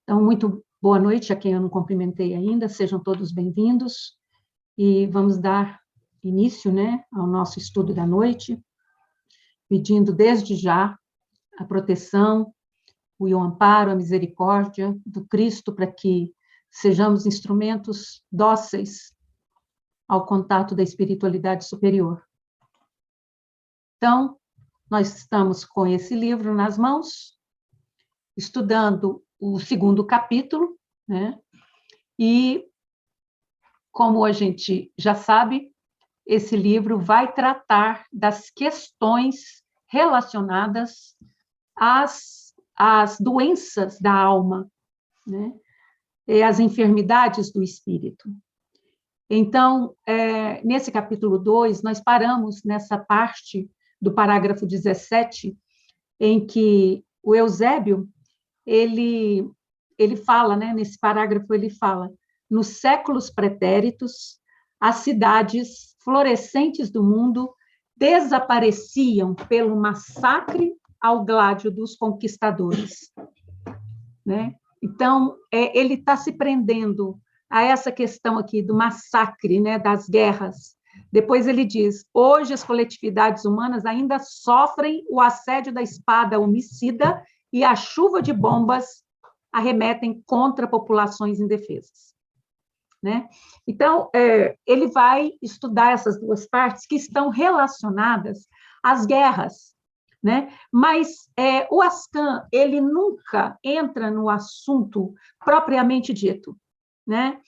Então, muito boa noite a quem eu não cumprimentei ainda, sejam todos bem-vindos, e vamos dar início, né, ao nosso estudo da noite, pedindo desde já a proteção, o amparo, a misericórdia do Cristo, para que sejamos instrumentos dóceis ao contato da espiritualidade superior. Então, nós estamos com esse livro nas mãos, estudando o segundo capítulo, né? E, como a gente já sabe, esse livro vai tratar das questões relacionadas às doenças da alma, né? E às enfermidades do espírito. Então, nesse capítulo 2, nós paramos nessa parte do parágrafo 17, em que o Eusébio, ele fala, né, nesse parágrafo ele fala, nos séculos pretéritos, as cidades florescentes do mundo desapareciam pelo massacre ao gládio dos conquistadores, né? Então, ele está se prendendo a essa questão aqui do massacre, né, das guerras. Depois ele diz, hoje as coletividades humanas ainda sofrem o assédio da espada homicida e a chuva de bombas arremetem contra populações indefesas, né? Então, ele vai estudar essas duas partes que estão relacionadas às guerras, né? Mas o Ascan, ele nunca entra no assunto propriamente dito, né?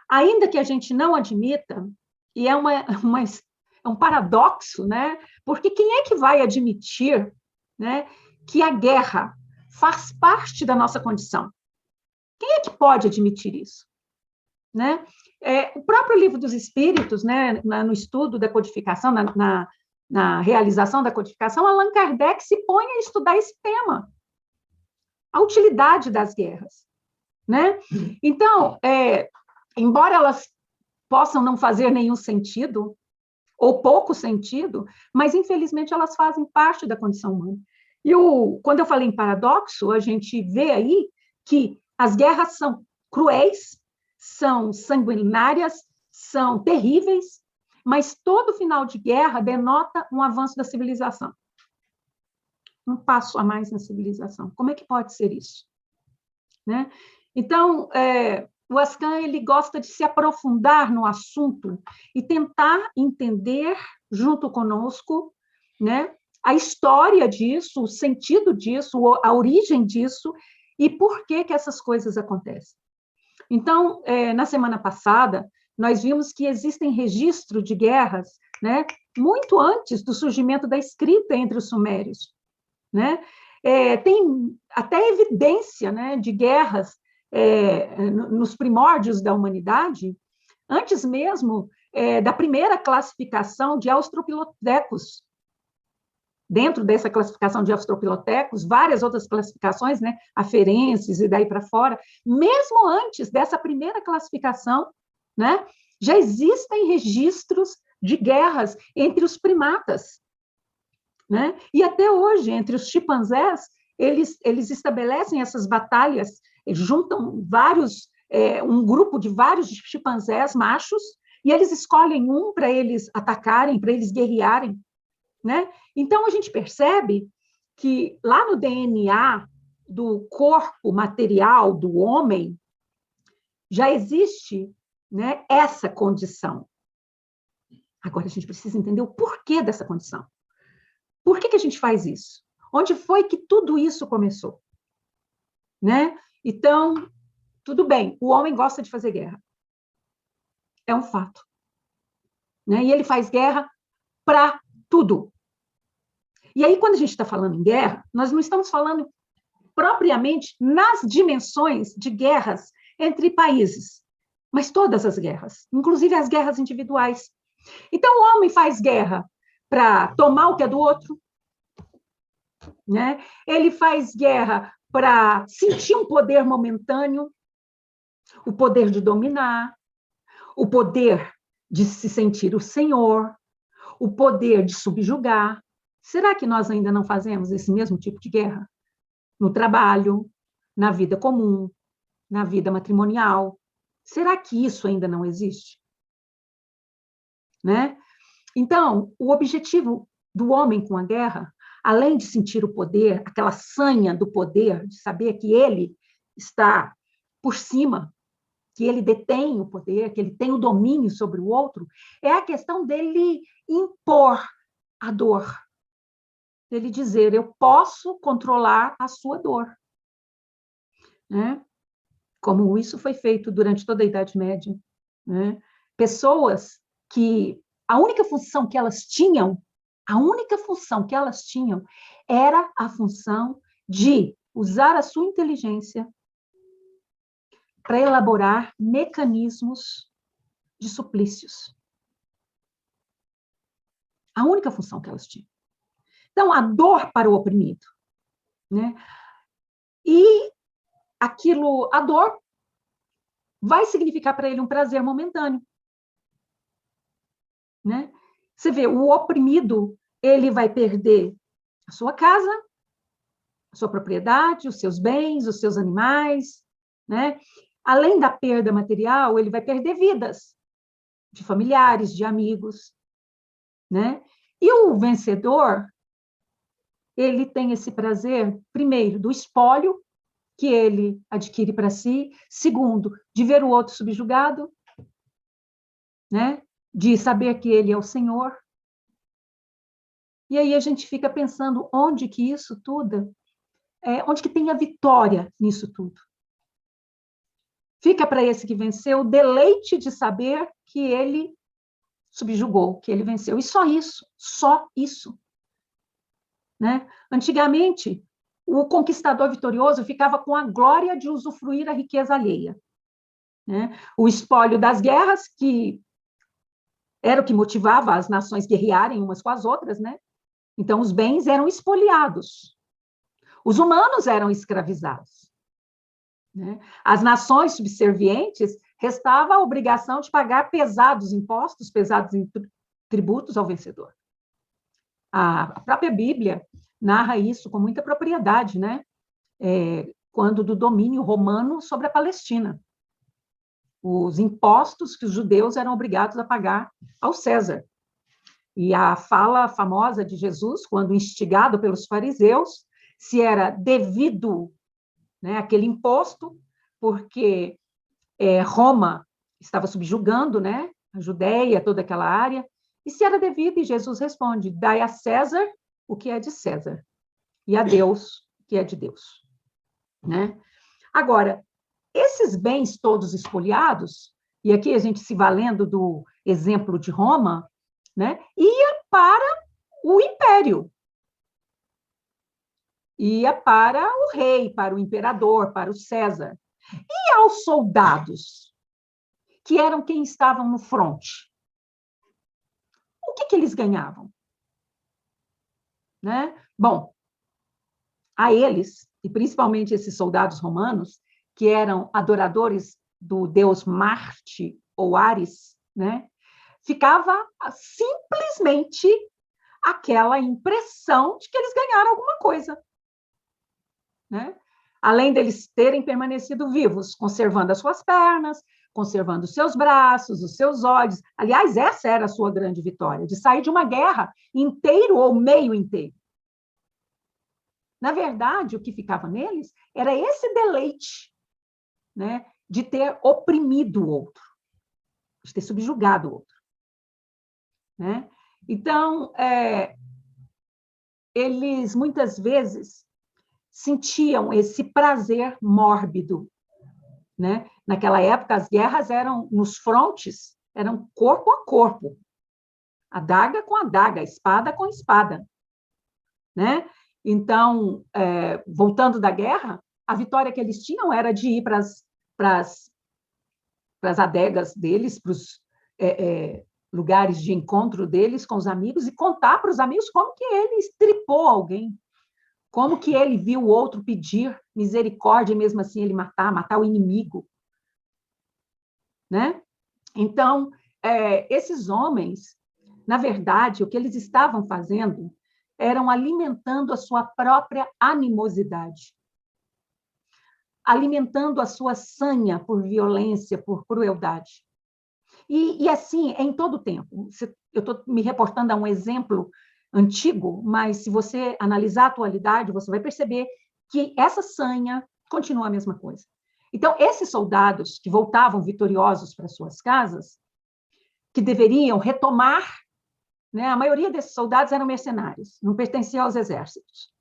Ainda que a gente não admita, e é um paradoxo, né? Porque quem é que vai admitir, né, que a guerra faz parte da nossa condição? Quem é que pode admitir isso? Né? O próprio Livro dos Espíritos, né, no estudo da codificação, na realização da codificação, Allan Kardec se põe a estudar esse tema, a utilidade das guerras, né? Então, embora elas possam não fazer nenhum sentido, ou pouco sentido, mas, infelizmente, elas fazem parte da condição humana. E quando eu falei em paradoxo, a gente vê aí que as guerras são cruéis, são sanguinárias, são terríveis, mas todo final de guerra denota um avanço da civilização. Um passo a mais na civilização. Como é que pode ser isso? Né? Então, o Ascan, ele gosta de se aprofundar no assunto e tentar entender, junto conosco, né, a história disso, o sentido disso, a origem disso e por que essas coisas acontecem. Então, na semana passada, nós vimos que existem registros de guerras, né, muito antes do surgimento da escrita entre os sumérios, né? Tem até evidência, né, de guerras nos primórdios da humanidade, antes mesmo da primeira classificação de australopithecus. Dentro dessa classificação de australopithecus, várias outras classificações, né, aferenses e daí para fora, mesmo antes dessa primeira classificação, né, já existem registros de guerras entre os primatas, né? E até hoje, entre os chimpanzés, eles estabelecem essas batalhas, juntam um grupo de vários chimpanzés machos, e eles escolhem um para eles atacarem, para eles guerrearem, né? Então, a gente percebe que lá no DNA do corpo material do homem já existe, né, essa condição. Agora, a gente precisa entender o porquê dessa condição. Por que a gente faz isso? Onde foi que tudo isso começou? Né? Então, tudo bem, o homem gosta de fazer guerra. É um fato. Né? E ele faz guerra para tudo. E aí, quando a gente está falando em guerra, nós não estamos falando propriamente nas dimensões de guerras entre países, mas todas as guerras, inclusive as guerras individuais. Então, o homem faz guerra para tomar o que é do outro, né? Ele faz guerra para sentir um poder momentâneo, o poder de dominar, o poder de se sentir o senhor, o poder de subjugar. Será que nós ainda não fazemos esse mesmo tipo de guerra? no trabalho, na vida comum, na vida matrimonial. Será que isso ainda não existe? Né? Então, o objetivo do homem com a guerra, além de sentir o poder, aquela sanha do poder, de saber que ele está por cima, que ele detém o poder, que ele tem o domínio sobre o outro, é a questão dele impor a dor. Dele dizer, eu posso controlar a sua dor. Né? Como isso foi feito durante toda a Idade Média. Né? Pessoas que a única função que elas tinham, era a função de usar a sua inteligência para elaborar mecanismos de suplícios. A única função que elas tinham. Então, a dor para o oprimido. Né? E a dor vai significar para ele um prazer momentâneo. Né? Você vê, o oprimido, ele vai perder a sua casa, a sua propriedade, os seus bens, os seus animais, né? Além da perda material, ele vai perder vidas de familiares, de amigos, né? E o vencedor, ele tem esse prazer, primeiro, do espólio que ele adquire para si, segundo, de ver o outro subjugado, né? De saber que ele é o Senhor. E aí a gente fica pensando onde que isso tudo, onde que tem a vitória nisso tudo. Fica para esse que venceu o deleite de saber que ele subjugou, que ele venceu. E só isso, só isso. Né? Antigamente, o conquistador vitorioso ficava com a glória de usufruir a riqueza alheia. Né? O espólio das guerras, que era o que motivava as nações guerrearem umas com as outras, né? Então, os bens eram espoliados. Os humanos eram escravizados. Né? As nações subservientes restava a obrigação de pagar pesados impostos, pesados tributos ao vencedor. A própria Bíblia narra isso com muita propriedade, né? Quando do domínio romano sobre a Palestina. Os impostos que os judeus eram obrigados a pagar ao César. E a fala famosa de Jesus, quando instigado pelos fariseus, se era devido, né, aquele imposto, porque Roma estava subjugando, né, a Judéia, toda aquela área, e se era devido, e Jesus responde, dai a César o que é de César, e a Deus o que é de Deus. Né? Agora, esses bens todos espoliados, e aqui a gente se valendo do exemplo de Roma, né, ia para o império, ia para o rei, para o imperador, para o César. E aos soldados, que eram quem estavam no fronte, o que eles ganhavam? Né? Bom, a eles, e principalmente esses soldados romanos, que eram adoradores do deus Marte ou Ares, né? Ficava simplesmente aquela impressão de que eles ganharam alguma coisa. Né? Além deles terem permanecido vivos, conservando as suas pernas, conservando os seus braços, os seus olhos. Aliás, essa era a sua grande vitória, de sair de uma guerra inteiro ou meio inteiro. Na verdade, o que ficava neles era esse deleite, né, de ter oprimido o outro, de ter subjugado o outro. Né? Então, eles muitas vezes sentiam esse prazer mórbido. Né? Naquela época, as guerras eram nos frontes, eram corpo a corpo, adaga com adaga, espada com espada. Né? Então, voltando da guerra, a vitória que eles tinham era de ir para as adegas deles, para os lugares de encontro deles com os amigos e contar para os amigos como que ele estripou alguém, como que ele viu o outro pedir misericórdia e mesmo assim ele matar o inimigo. Né? Então, esses homens, na verdade, o que eles estavam fazendo eram alimentando a sua própria animosidade. alimentando a sua sanha por violência, por crueldade. E assim, é em todo o tempo. Eu estou me reportando a um exemplo antigo, mas se você analisar a atualidade, você vai perceber que essa sanha continua a mesma coisa. Então, esses soldados que voltavam vitoriosos para suas casas, que deveriam retomar, né, a maioria desses soldados eram mercenários, não pertenciam aos exércitos.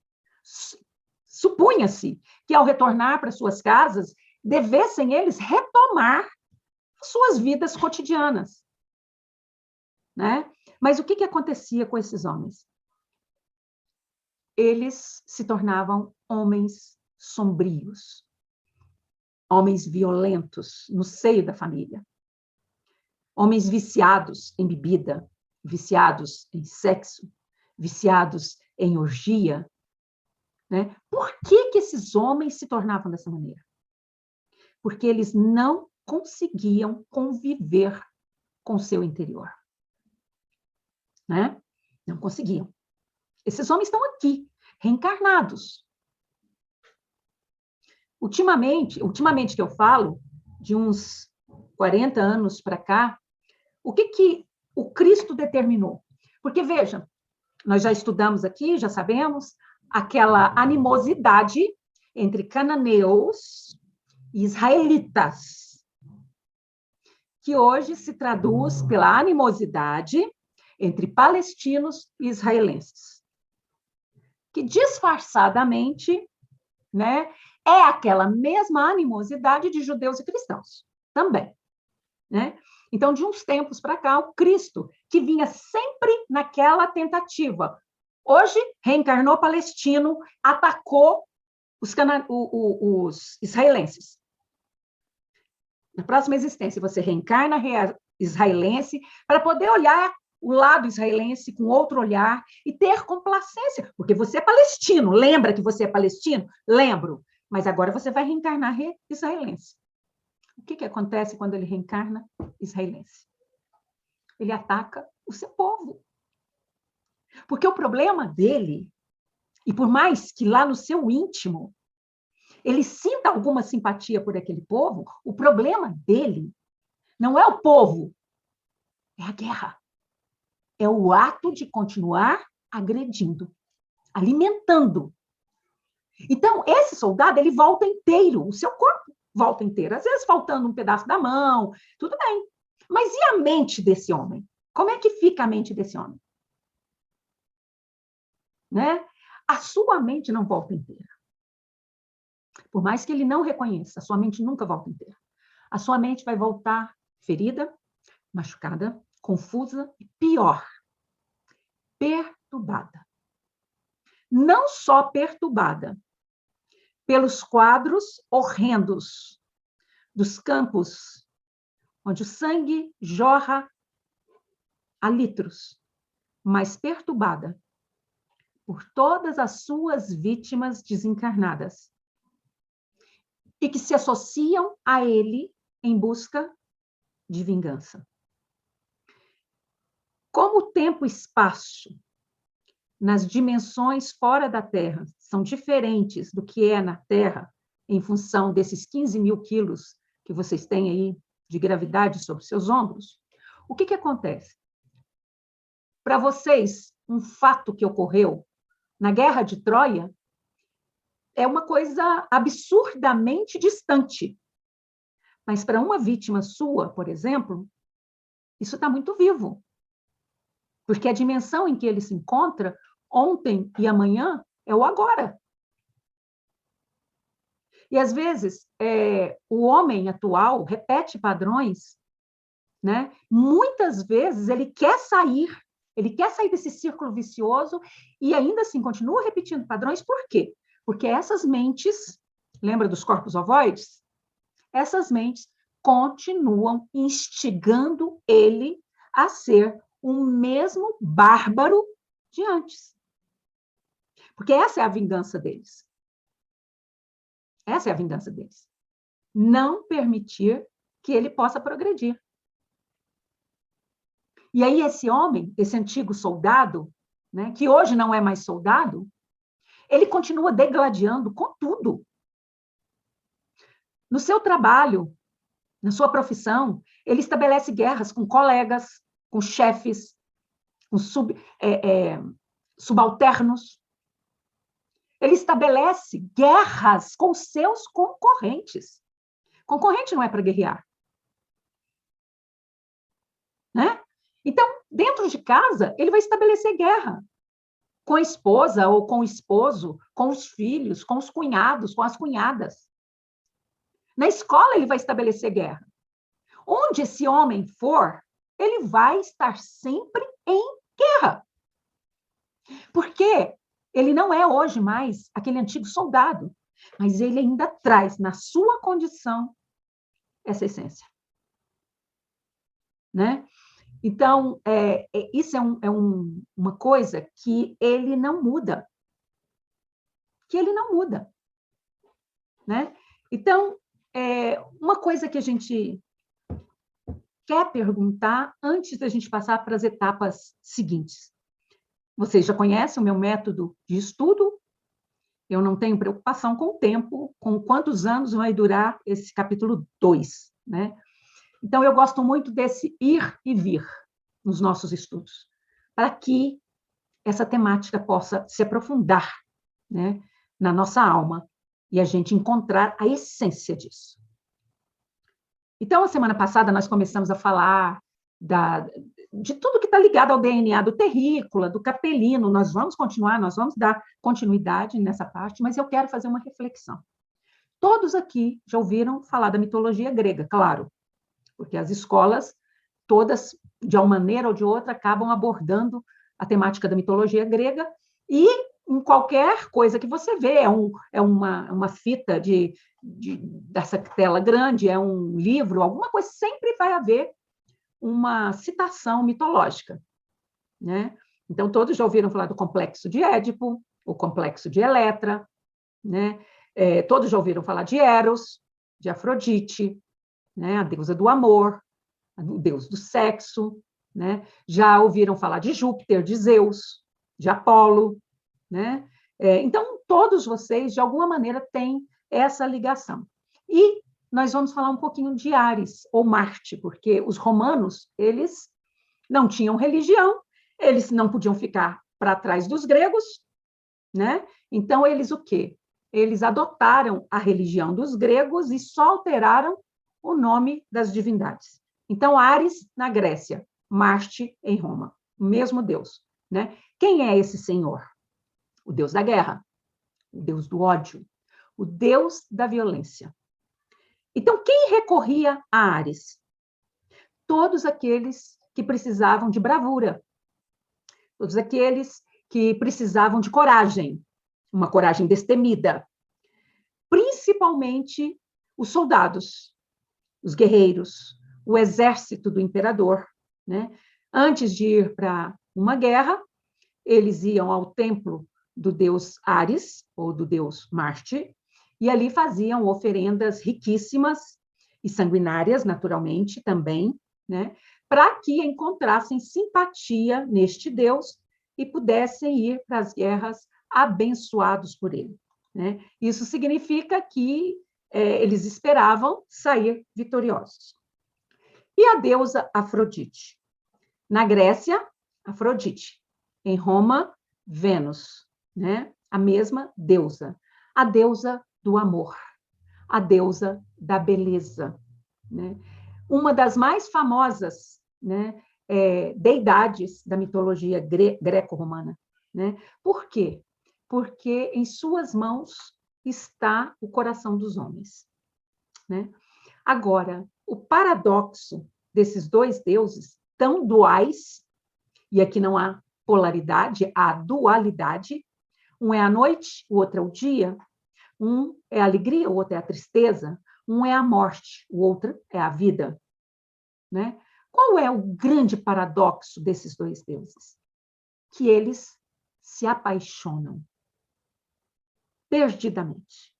Supunha-se que, ao retornar para suas casas, devessem eles retomar suas vidas cotidianas, né? Mas o que acontecia com esses homens? Eles se tornavam homens sombrios, homens violentos no seio da família, homens viciados em bebida, viciados em sexo, viciados em orgia, né? Por que esses homens se tornavam dessa maneira? Porque eles não conseguiam conviver com o seu interior, né? Não conseguiam. Esses homens estão aqui, reencarnados. Ultimamente que eu falo, de uns 40 anos para cá, o que o Cristo determinou? Porque, veja, nós já estudamos aqui, já sabemos, aquela animosidade entre cananeus e israelitas, que hoje se traduz pela animosidade entre palestinos e israelenses, que disfarçadamente, né, é aquela mesma animosidade de judeus e cristãos também, né? Então, de uns tempos para cá, o Cristo, que vinha sempre naquela tentativa, hoje reencarnou palestino, atacou os israelenses. Na próxima existência, você reencarna israelense para poder olhar o lado israelense com outro olhar e ter complacência, porque você é palestino. Lembra que você é palestino? Lembro. Mas agora você vai reencarnar israelense. O que acontece quando ele reencarna israelense? Ele ataca o seu povo. Porque o problema dele, e por mais que lá no seu íntimo ele sinta alguma simpatia por aquele povo, o problema dele não é o povo, é a guerra. É o ato de continuar agredindo, alimentando. Então, esse soldado, ele volta inteiro, o seu corpo volta inteiro, às vezes faltando um pedaço da mão, tudo bem. Mas e a mente desse homem? Como é que fica a mente desse homem? Né? A sua mente não volta inteira. Por mais que ele não reconheça, a sua mente nunca volta inteira. A sua mente vai voltar ferida, machucada, confusa e pior, perturbada. Não só perturbada pelos quadros horrendos dos campos onde o sangue jorra a litros, mas perturbada por todas as suas vítimas desencarnadas e que se associam a ele em busca de vingança. Como o tempo e espaço nas dimensões fora da Terra são diferentes do que é na Terra, em função desses 15 mil quilos que vocês têm aí de gravidade sobre seus ombros, o que acontece? Para vocês, um fato que ocorreu na Guerra de Troia é uma coisa absurdamente distante. Mas para uma vítima sua, por exemplo, isso está muito vivo. Porque a dimensão em que ele se encontra, ontem e amanhã, é o agora. E, às vezes, o homem atual repete padrões, né? Muitas vezes ele quer sair desse círculo vicioso e ainda assim continua repetindo padrões. Por quê? Porque essas mentes, lembra dos corpos ovoides? Essas mentes continuam instigando ele a ser o mesmo bárbaro de antes. Porque essa é a vingança deles. Essa é a vingança deles. Não permitir que ele possa progredir. E aí esse homem, esse antigo soldado, né, que hoje não é mais soldado, ele continua degladiando com tudo. No seu trabalho, na sua profissão, ele estabelece guerras com colegas, com chefes, com subalternos. Ele estabelece guerras com seus concorrentes. Concorrente não é para guerrear. Né? Então, dentro de casa, ele vai estabelecer guerra com a esposa ou com o esposo, com os filhos, com os cunhados, com as cunhadas. Na escola, ele vai estabelecer guerra. Onde esse homem for, ele vai estar sempre em guerra. Porque ele não é hoje mais aquele antigo soldado, mas ele ainda traz na sua condição essa essência. Né? Então, isso uma coisa que ele não muda. Que ele não muda. Né? Então, uma coisa que a gente quer perguntar antes da gente passar para as etapas seguintes. Vocês já conhecem o meu método de estudo. Eu não tenho preocupação com o tempo, com quantos anos vai durar esse capítulo 2. Né? Então, eu gosto muito desse ir e vir nos nossos estudos, para que essa temática possa se aprofundar, né, na nossa alma e a gente encontrar a essência disso. Então, a semana passada, nós começamos a falar de tudo que está ligado ao DNA do terrícola, do capelino. Nós vamos continuar, nós vamos dar continuidade nessa parte, mas eu quero fazer uma reflexão. Todos aqui já ouviram falar da mitologia grega, claro, porque as escolas, todas, de uma maneira ou de outra, acabam abordando a temática da mitologia grega, e em qualquer coisa que você vê, uma fita dessa tela grande, é um livro, alguma coisa, sempre vai haver uma citação mitológica. Né? Então, todos já ouviram falar do complexo de Édipo, o complexo de Eletra, né? Todos já ouviram falar de Eros, de Afrodite, né? A deusa do amor, o deus do sexo, né? Já ouviram falar de Júpiter, de Zeus, de Apolo, né? Então, todos vocês, de alguma maneira, têm essa ligação. E nós vamos falar um pouquinho de Ares, ou Marte, porque os romanos, eles não tinham religião, eles não podiam ficar para trás dos gregos, né? Então, eles o quê? Eles adotaram a religião dos gregos e só alteraram o nome das divindades. Então, Ares na Grécia, Marte em Roma, o mesmo Deus. Né? Quem é esse senhor? O Deus da guerra, o Deus do ódio, o Deus da violência. Então, quem recorria a Ares? Todos aqueles que precisavam de bravura, todos aqueles que precisavam de coragem, uma coragem destemida, principalmente os soldados, os guerreiros, o exército do imperador. Né? Antes de ir para uma guerra, eles iam ao templo do deus Ares, ou do deus Marte, e ali faziam oferendas riquíssimas e sanguinárias, naturalmente, também, né? Para que encontrassem simpatia neste deus e pudessem ir para as guerras abençoados por ele. Né? Isso significa que eles esperavam sair vitoriosos. E a deusa Afrodite? Na Grécia, Afrodite. Em Roma, Vênus. Né? A mesma deusa. A deusa do amor. A deusa da beleza. Né? Uma das mais famosas, né, deidades da mitologia greco-romana. Né? Por quê? Porque em suas mãos está o coração dos homens. Né? Agora, o paradoxo desses dois deuses, tão duais, e aqui não há polaridade, há dualidade, um é a noite, o outro é o dia, um é a alegria, o outro é a tristeza, um é a morte, o outro é a vida. Né? Qual é o grande paradoxo desses dois deuses? Que eles se apaixonam perdidamente.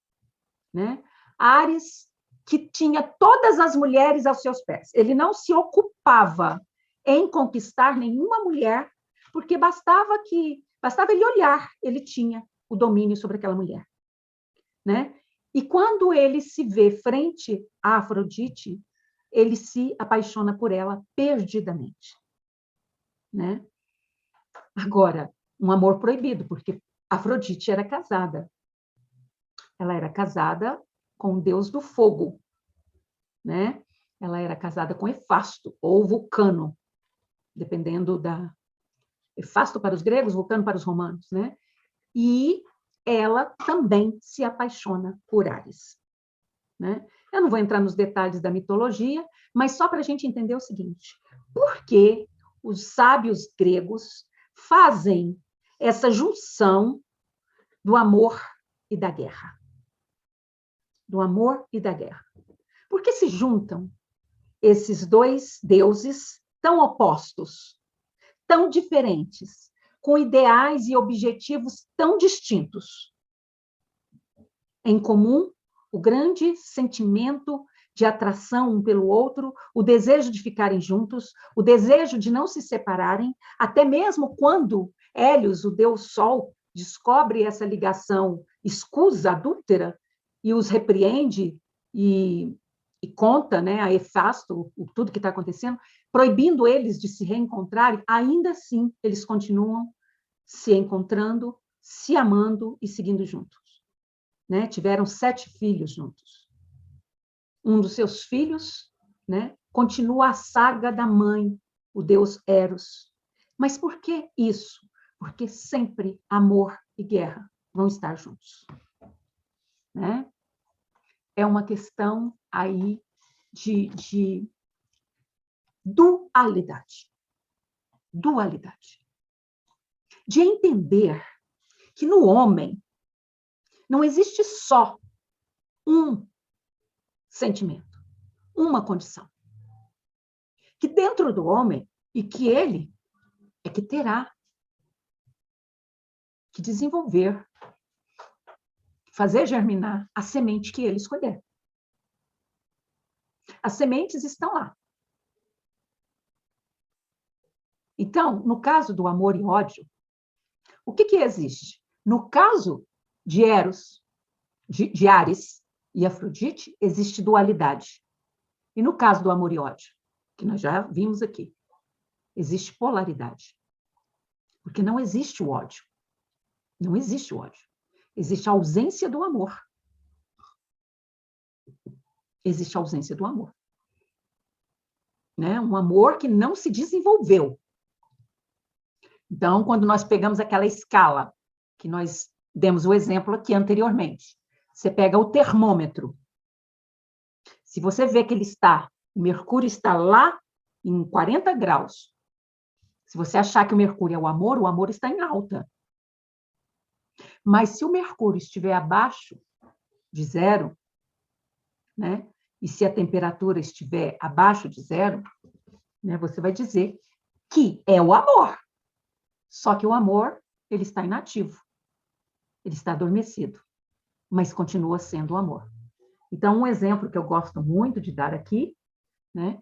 Né? Ares, que tinha todas as mulheres aos seus pés, ele não se ocupava em conquistar nenhuma mulher, porque bastava ele olhar, ele tinha o domínio sobre aquela mulher. Né? E quando ele se vê frente a Afrodite, ele se apaixona por ela perdidamente, né? Agora, um amor proibido, porque Afrodite era casada. Ela era casada com o deus do fogo, né? Ela era casada com Hefasto, ou Vulcano, dependendo da... Hefasto para os gregos, Vulcano para os romanos, né? E ela também se apaixona por Ares, né? Eu não vou entrar nos detalhes da mitologia, mas só para a gente entender o seguinte: por que os sábios gregos fazem essa junção do amor e da guerra? Do amor e da guerra. Por que se juntam esses dois deuses tão opostos, tão diferentes, com ideais e objetivos tão distintos? Em comum, o grande sentimento de atração um pelo outro, o desejo de ficarem juntos, o desejo de não se separarem, até mesmo quando Hélios, o deus Sol, descobre essa ligação escusa, adúltera, e os repreende e conta, né, a Hefasto tudo que está acontecendo, proibindo eles de se reencontrarem, ainda assim eles continuam se encontrando, se amando e seguindo juntos. Né? Tiveram 7 filhos juntos. Um dos seus filhos, né, continua a saga da mãe, o deus Eros. Mas por que isso? Porque sempre amor e guerra vão estar juntos. Né? É uma questão aí de dualidade. Dualidade. De entender que no homem não existe só um sentimento, uma condição. Que dentro do homem, e que ele é que terá que desenvolver, fazer germinar a semente que ele escolher. As sementes estão lá. Então, no caso do amor e ódio, o que existe? No caso de Eros, de Ares e Afrodite, existe dualidade. E no caso do amor e ódio, que nós já vimos aqui, existe polaridade. Porque não existe o ódio. Não existe o ódio. Existe a ausência do amor. Existe a ausência do amor. Né? Um amor que não se desenvolveu. Então, quando nós pegamos aquela escala, que nós demos o exemplo aqui anteriormente, você pega o termômetro. Se você vê que o mercúrio está lá em 40 graus, se você achar que o mercúrio é o amor está em alta. Mas se o mercúrio estiver abaixo de 0, né, e se a temperatura estiver abaixo de 0, né, você vai dizer que é o amor. Só que o amor, ele está inativo. Ele está adormecido, mas continua sendo o amor. Então, um exemplo que eu gosto muito de dar aqui, né,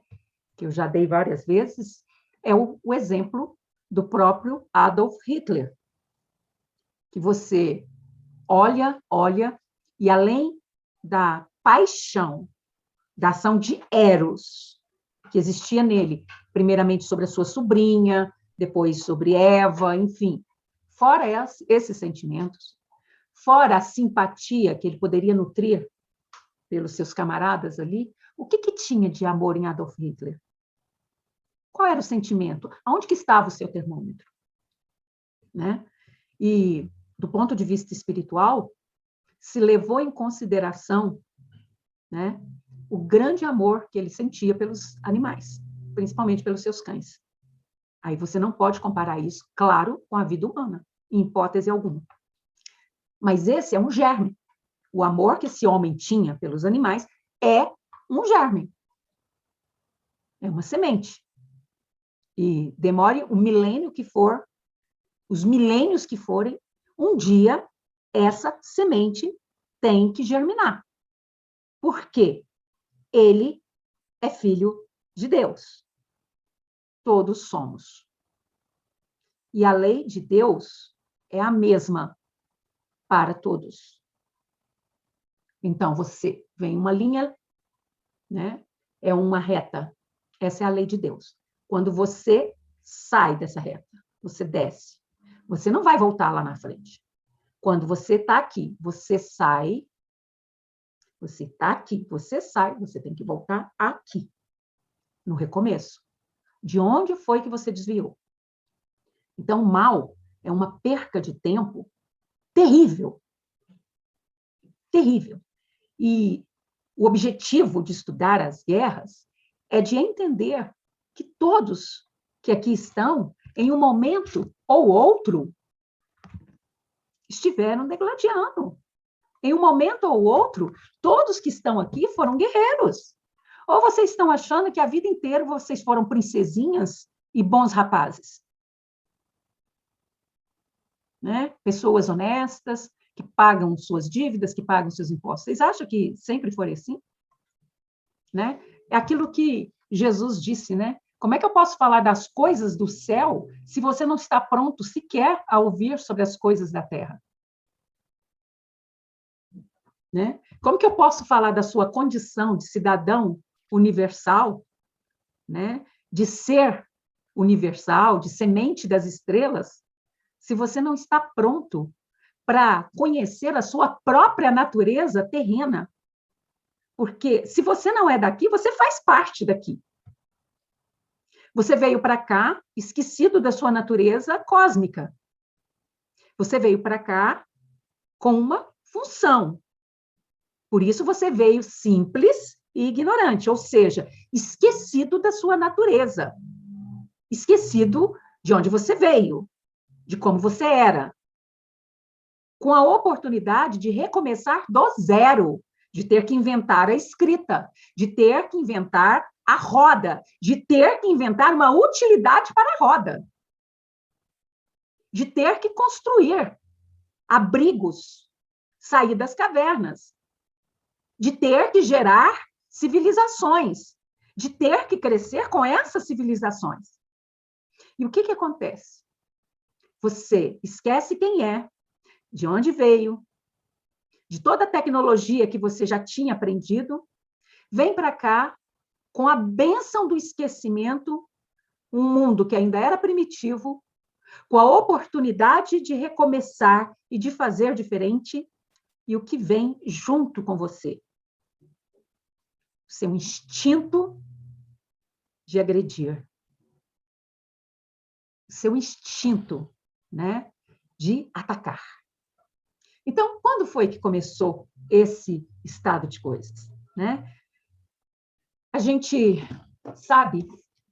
que eu já dei várias vezes, é o exemplo do próprio Adolf Hitler. Que você olha, e além da paixão, da ação de Eros, que existia nele, primeiramente sobre a sua sobrinha, depois sobre Eva, enfim. Fora esses sentimentos, fora a simpatia que ele poderia nutrir pelos seus camaradas ali, o que tinha de amor em Adolf Hitler? Qual era o sentimento? Aonde que estava o seu termômetro? Né? E, do ponto de vista espiritual, se levou em consideração, né, o grande amor que ele sentia pelos animais, principalmente pelos seus cães. Aí você não pode comparar isso, claro, com a vida humana, em hipótese alguma. Mas esse é um germe. O amor que esse homem tinha pelos animais é um germe. É uma semente. E demore o milênio que for, os milênios que forem, um dia essa semente tem que germinar. Por quê? Ele é filho de Deus. Todos somos. E a lei de Deus é a mesma para todos. Então, você vem uma linha, né? É uma reta. Essa é a lei de Deus. Quando você sai dessa reta, você desce. Você não vai voltar lá na frente. Quando você está aqui, você sai. Você está aqui, você sai, você tem que voltar aqui, no recomeço. De onde foi que você desviou? Então, o mal é uma perca de tempo terrível. Terrível. E o objetivo de estudar as guerras é de entender que todos que aqui estão, em um momento ou outro, estiveram degladiando. Em um momento ou outro, todos que estão aqui foram guerreiros. Ou vocês estão achando que a vida inteira vocês foram princesinhas e bons rapazes? Né? Pessoas honestas, que pagam suas dívidas, que pagam seus impostos. Vocês acham que sempre foi assim? Né? É aquilo que Jesus disse, né? Como é que eu posso falar das coisas do céu se você não está pronto sequer a ouvir sobre as coisas da terra? Né? Como que eu posso falar da sua condição de cidadão universal, né? De ser universal, de semente das estrelas, se você não está pronto para conhecer a sua própria natureza terrena? Porque se você não é daqui, você faz parte daqui. Você veio para cá esquecido da sua natureza cósmica. Você veio para cá com uma função. Por isso você veio simples e ignorante, ou seja, esquecido da sua natureza. Esquecido de onde você veio, de como você era. Com a oportunidade de recomeçar do zero, de ter que inventar a escrita, de ter que inventar a roda, de ter que inventar uma utilidade para a roda, de ter que construir abrigos, sair das cavernas, de ter que gerar civilizações, de ter que crescer com essas civilizações. E o que acontece? Você esquece quem é, de onde veio, de toda a tecnologia que você já tinha aprendido, vem para cá com a bênção do esquecimento, um mundo que ainda era primitivo, com a oportunidade de recomeçar e de fazer diferente, e o que vem junto com você? O seu instinto de agredir. O seu instinto, né, de atacar. Então, quando foi que começou esse estado de coisas? Né? A gente sabe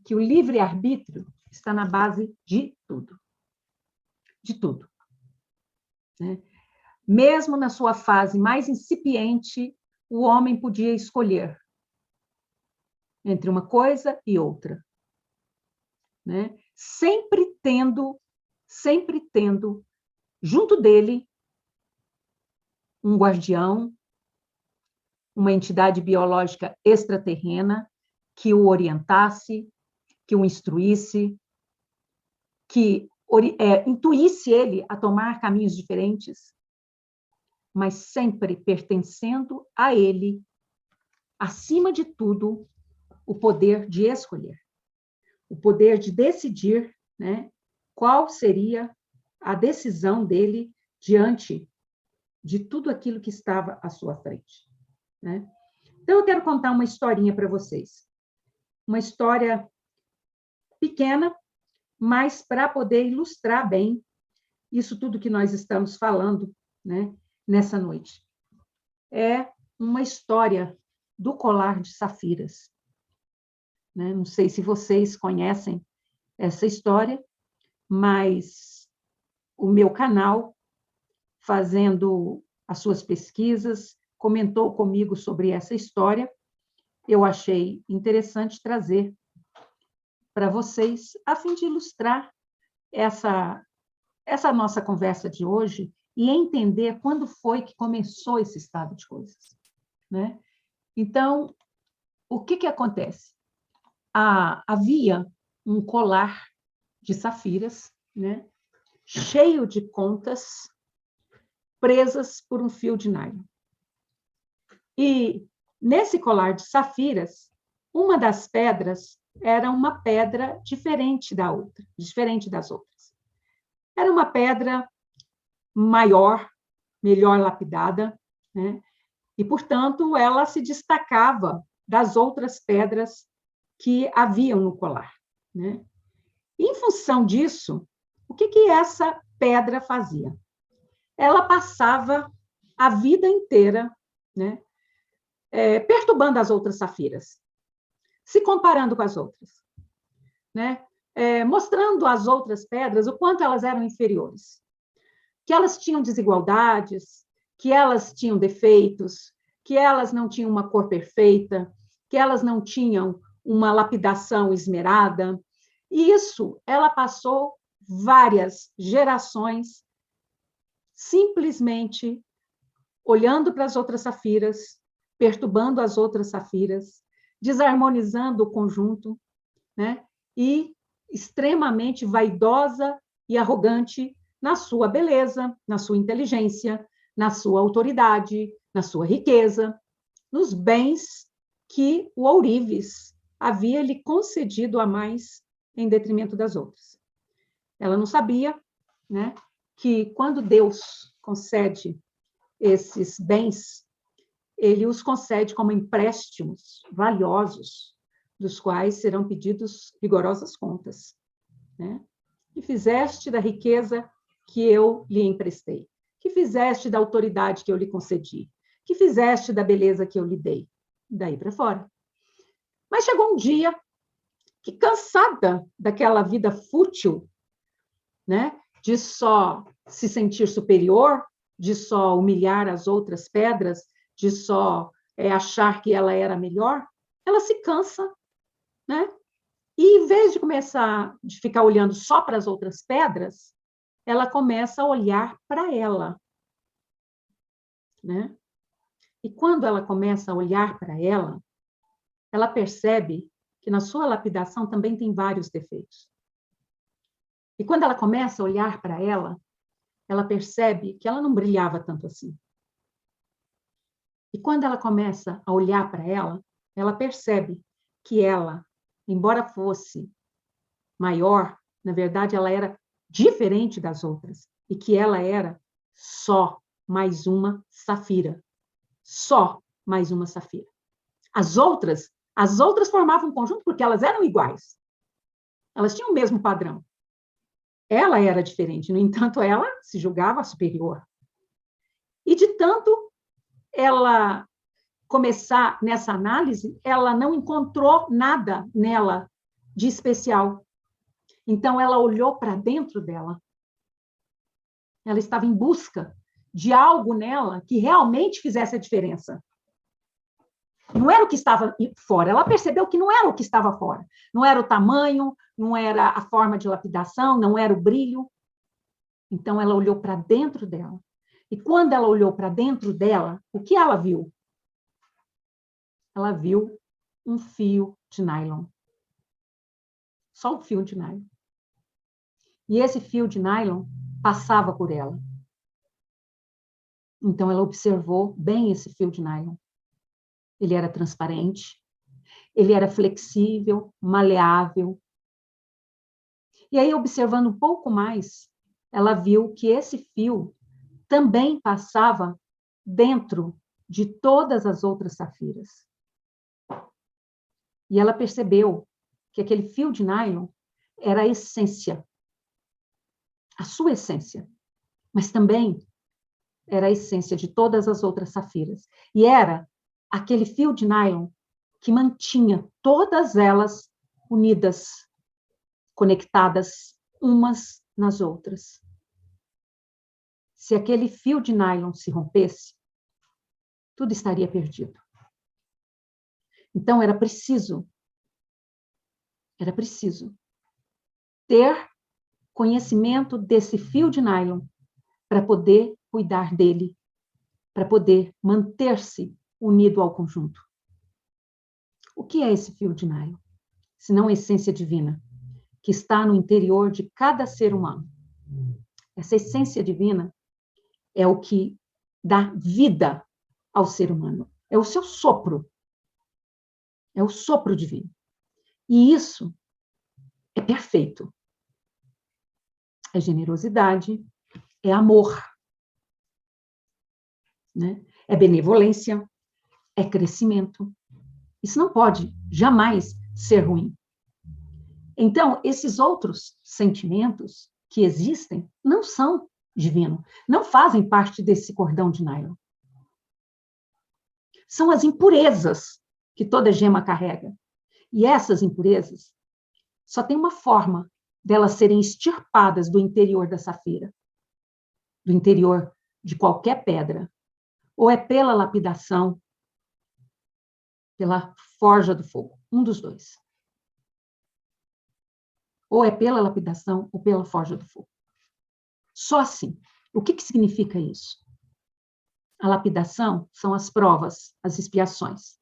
que o livre-arbítrio está na base de tudo. De tudo. Né? Mesmo na sua fase mais incipiente, o homem podia escolher entre uma coisa e outra. Né? Sempre tendo junto dele um guardião, uma entidade biológica extraterrena que o orientasse, que o instruísse, que intuísse ele a tomar caminhos diferentes, mas sempre pertencendo a ele, acima de tudo, o poder de escolher, o poder de decidir, né, qual seria a decisão dele diante de tudo aquilo que estava à sua frente. Né? Então, eu quero contar uma historinha para vocês. Uma história pequena, mas para poder ilustrar bem isso tudo que nós estamos falando, né, nessa noite. É uma história do colar de safiras. Né? Não sei se vocês conhecem essa história, mas o meu canal, fazendo as suas pesquisas, comentou comigo sobre essa história. Eu achei interessante trazer para vocês, a fim de ilustrar essa nossa conversa de hoje e entender quando foi que começou esse estado de coisas. Né? Então, o que acontece? Havia um colar de safiras, né, cheio de contas presas por um fio de nylon. E nesse colar de safiras, uma das pedras era uma pedra diferente da outra, diferente das outras. Era uma pedra maior, melhor lapidada, né? E, portanto, ela se destacava das outras pedras que haviam no colar, né? E, em função disso, o que essa pedra fazia? Ela passava a vida inteira, né, perturbando as outras safiras, se comparando com as outras, né? Mostrando às outras pedras o quanto elas eram inferiores, que elas tinham desigualdades, que elas tinham defeitos, que elas não tinham uma cor perfeita, que elas não tinham uma lapidação esmerada. E isso ela passou várias gerações simplesmente olhando para as outras safiras, perturbando as outras safiras, desarmonizando o conjunto, né? E extremamente vaidosa e arrogante na sua beleza, na sua inteligência, na sua autoridade, na sua riqueza, nos bens que o ourives havia lhe concedido a mais em detrimento das outras. Ela não sabia, né, que quando Deus concede esses bens, ele os concede como empréstimos valiosos, dos quais serão pedidos rigorosas contas, né? Que fizeste da riqueza que eu lhe emprestei? Que fizeste da autoridade que eu lhe concedi? Que fizeste da beleza que eu lhe dei? Daí para fora. Mas chegou um dia que, cansada daquela vida fútil, né, de só se sentir superior, de só humilhar as outras pedras, de só achar que ela era melhor, ela se cansa, né? E, em vez de começar de ficar olhando só para as outras pedras, ela começa a olhar para ela, né? E quando ela começa a olhar para ela percebe que na sua lapidação também tem vários defeitos. E quando ela começa a olhar para ela percebe que ela não brilhava tanto assim. E quando ela começa a olhar para ela percebe que ela, embora fosse maior, na verdade ela era diferente das outras e que ela era só mais uma safira. Só mais uma safira. As outras formavam um conjunto porque elas eram iguais. Elas tinham o mesmo padrão. Ela era diferente, no entanto, ela se julgava superior. E de tanto ela começar nessa análise, ela não encontrou nada nela de especial. Então, ela olhou para dentro dela. Ela estava em busca de algo nela que realmente fizesse a diferença. Não era o que estava fora. Ela percebeu que não era o que estava fora. Não era o tamanho, não era a forma de lapidação, não era o brilho. Então, ela olhou para dentro dela. E quando ela olhou para dentro dela, o que ela viu? Ela viu um fio de nylon. Só um fio de nylon. E esse fio de nylon passava por ela. Então, ela observou bem esse fio de nylon. Ele era transparente, ele era flexível, maleável. E aí, observando um pouco mais, ela viu que esse fio também passava dentro de todas as outras safiras. E ela percebeu que aquele fio de nylon era a essência, a sua essência, mas também era a essência de todas as outras safiras. E era aquele fio de nylon que mantinha todas elas unidas, conectadas umas nas outras. Se aquele fio de nylon se rompesse, tudo estaria perdido. Então, era preciso ter conhecimento desse fio de nylon para poder cuidar dele, para poder manter-se unido ao conjunto. O que é esse fio de nylon? Senão a essência divina, que está no interior de cada ser humano. Essa essência divina é o que dá vida ao ser humano, é o seu sopro. É o sopro divino. E isso é perfeito. É generosidade, é amor, né? É benevolência, é crescimento. Isso não pode jamais ser ruim. Então, esses outros sentimentos que existem não são divinos, não fazem parte desse cordão de nylon. São as impurezas que toda gema carrega. E essas impurezas só tem uma forma delas serem extirpadas do interior da safira, do interior de qualquer pedra. Ou é pela lapidação, pela forja do fogo, um dos dois. Ou é pela lapidação ou pela forja do fogo. Só assim. O que significa isso? A lapidação são as provas, as expiações.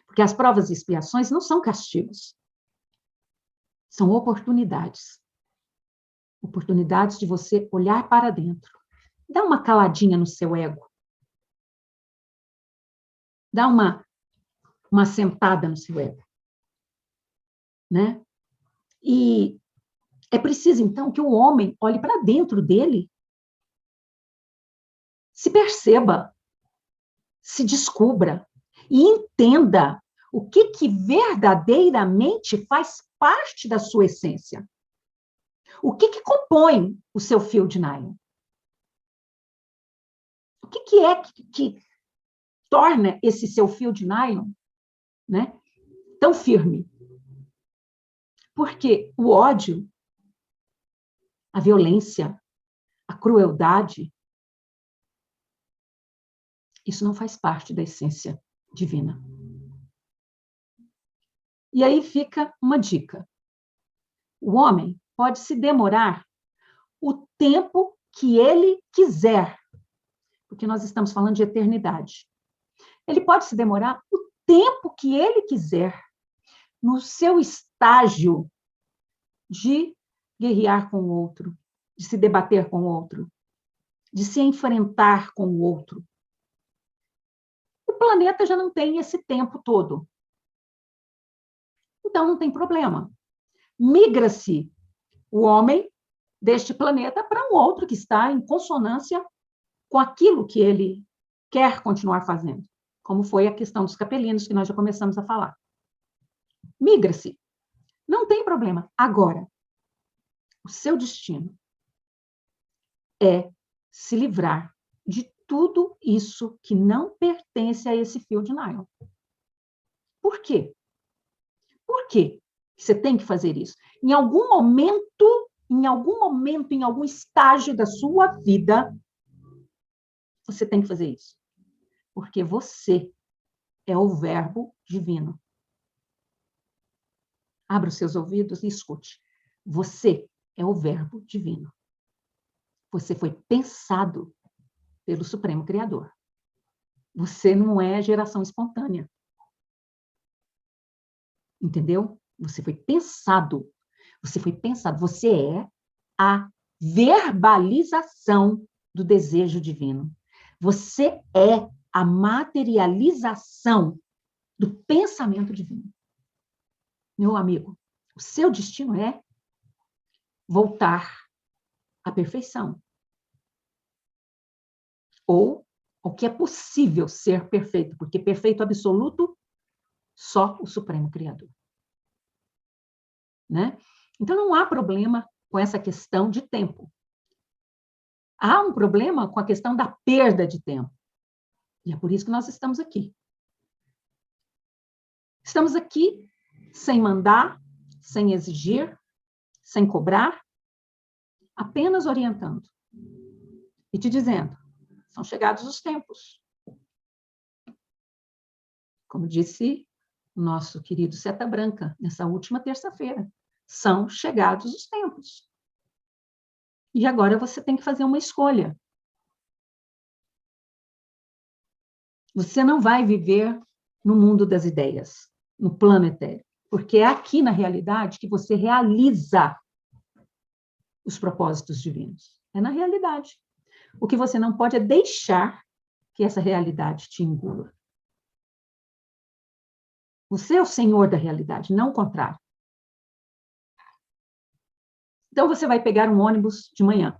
Porque as provas e expiações não são castigos. São oportunidades. Oportunidades de você olhar para dentro. Dá uma caladinha no seu ego. Dá uma sentada no seu ego. Né? E é preciso, então, que o homem olhe para dentro dele, se perceba, se descubra e entenda o que verdadeiramente faz parte da sua essência. O que compõe o seu fio de nylon? O que é que torna esse seu fio de nylon, né, tão firme? Porque o ódio, a violência, a crueldade, isso não faz parte da essência divina. E aí fica uma dica. O homem pode se demorar o tempo que ele quiser, porque nós estamos falando de eternidade. Ele pode se demorar o tempo que ele quiser no seu estágio de guerrear com o outro, de se debater com o outro, de se enfrentar com o outro. O planeta já não tem esse tempo todo. Então, não tem problema. Migra-se o homem deste planeta para um outro que está em consonância com aquilo que ele quer continuar fazendo, como foi a questão dos capelinos, que nós já começamos a falar. Migra-se. Não tem problema. Agora, o seu destino é se livrar de tudo isso que não pertence a esse fio de nylon. Por quê? Por quê você tem que fazer isso? Em algum momento, em algum estágio da sua vida, você tem que fazer isso. Porque você é o verbo divino. Abra os seus ouvidos e escute. Você é o verbo divino. Você foi pensado pelo Supremo Criador. Você não é geração espontânea. Entendeu? Você foi pensado. Você foi pensado. Você é a verbalização do desejo divino. Você é a materialização do pensamento divino. Meu amigo, o seu destino é voltar à perfeição. Ou o que é possível ser perfeito, porque perfeito absoluto, só o Supremo Criador. Né? Então, não há problema com essa questão de tempo. Há um problema com a questão da perda de tempo. E é por isso que nós estamos aqui. Estamos aqui sem mandar, sem exigir, sem cobrar, apenas orientando e te dizendo, são chegados os tempos. Como disse o nosso querido Seta Branca, nessa última terça-feira, são chegados os tempos. E agora você tem que fazer uma escolha. Você não vai viver no mundo das ideias, no plano etéreo, porque é aqui na realidade que você realiza os propósitos divinos. É na realidade. O que você não pode é deixar que essa realidade te engula. Você é o senhor da realidade, não o contrário. Então, você vai pegar um ônibus de manhã.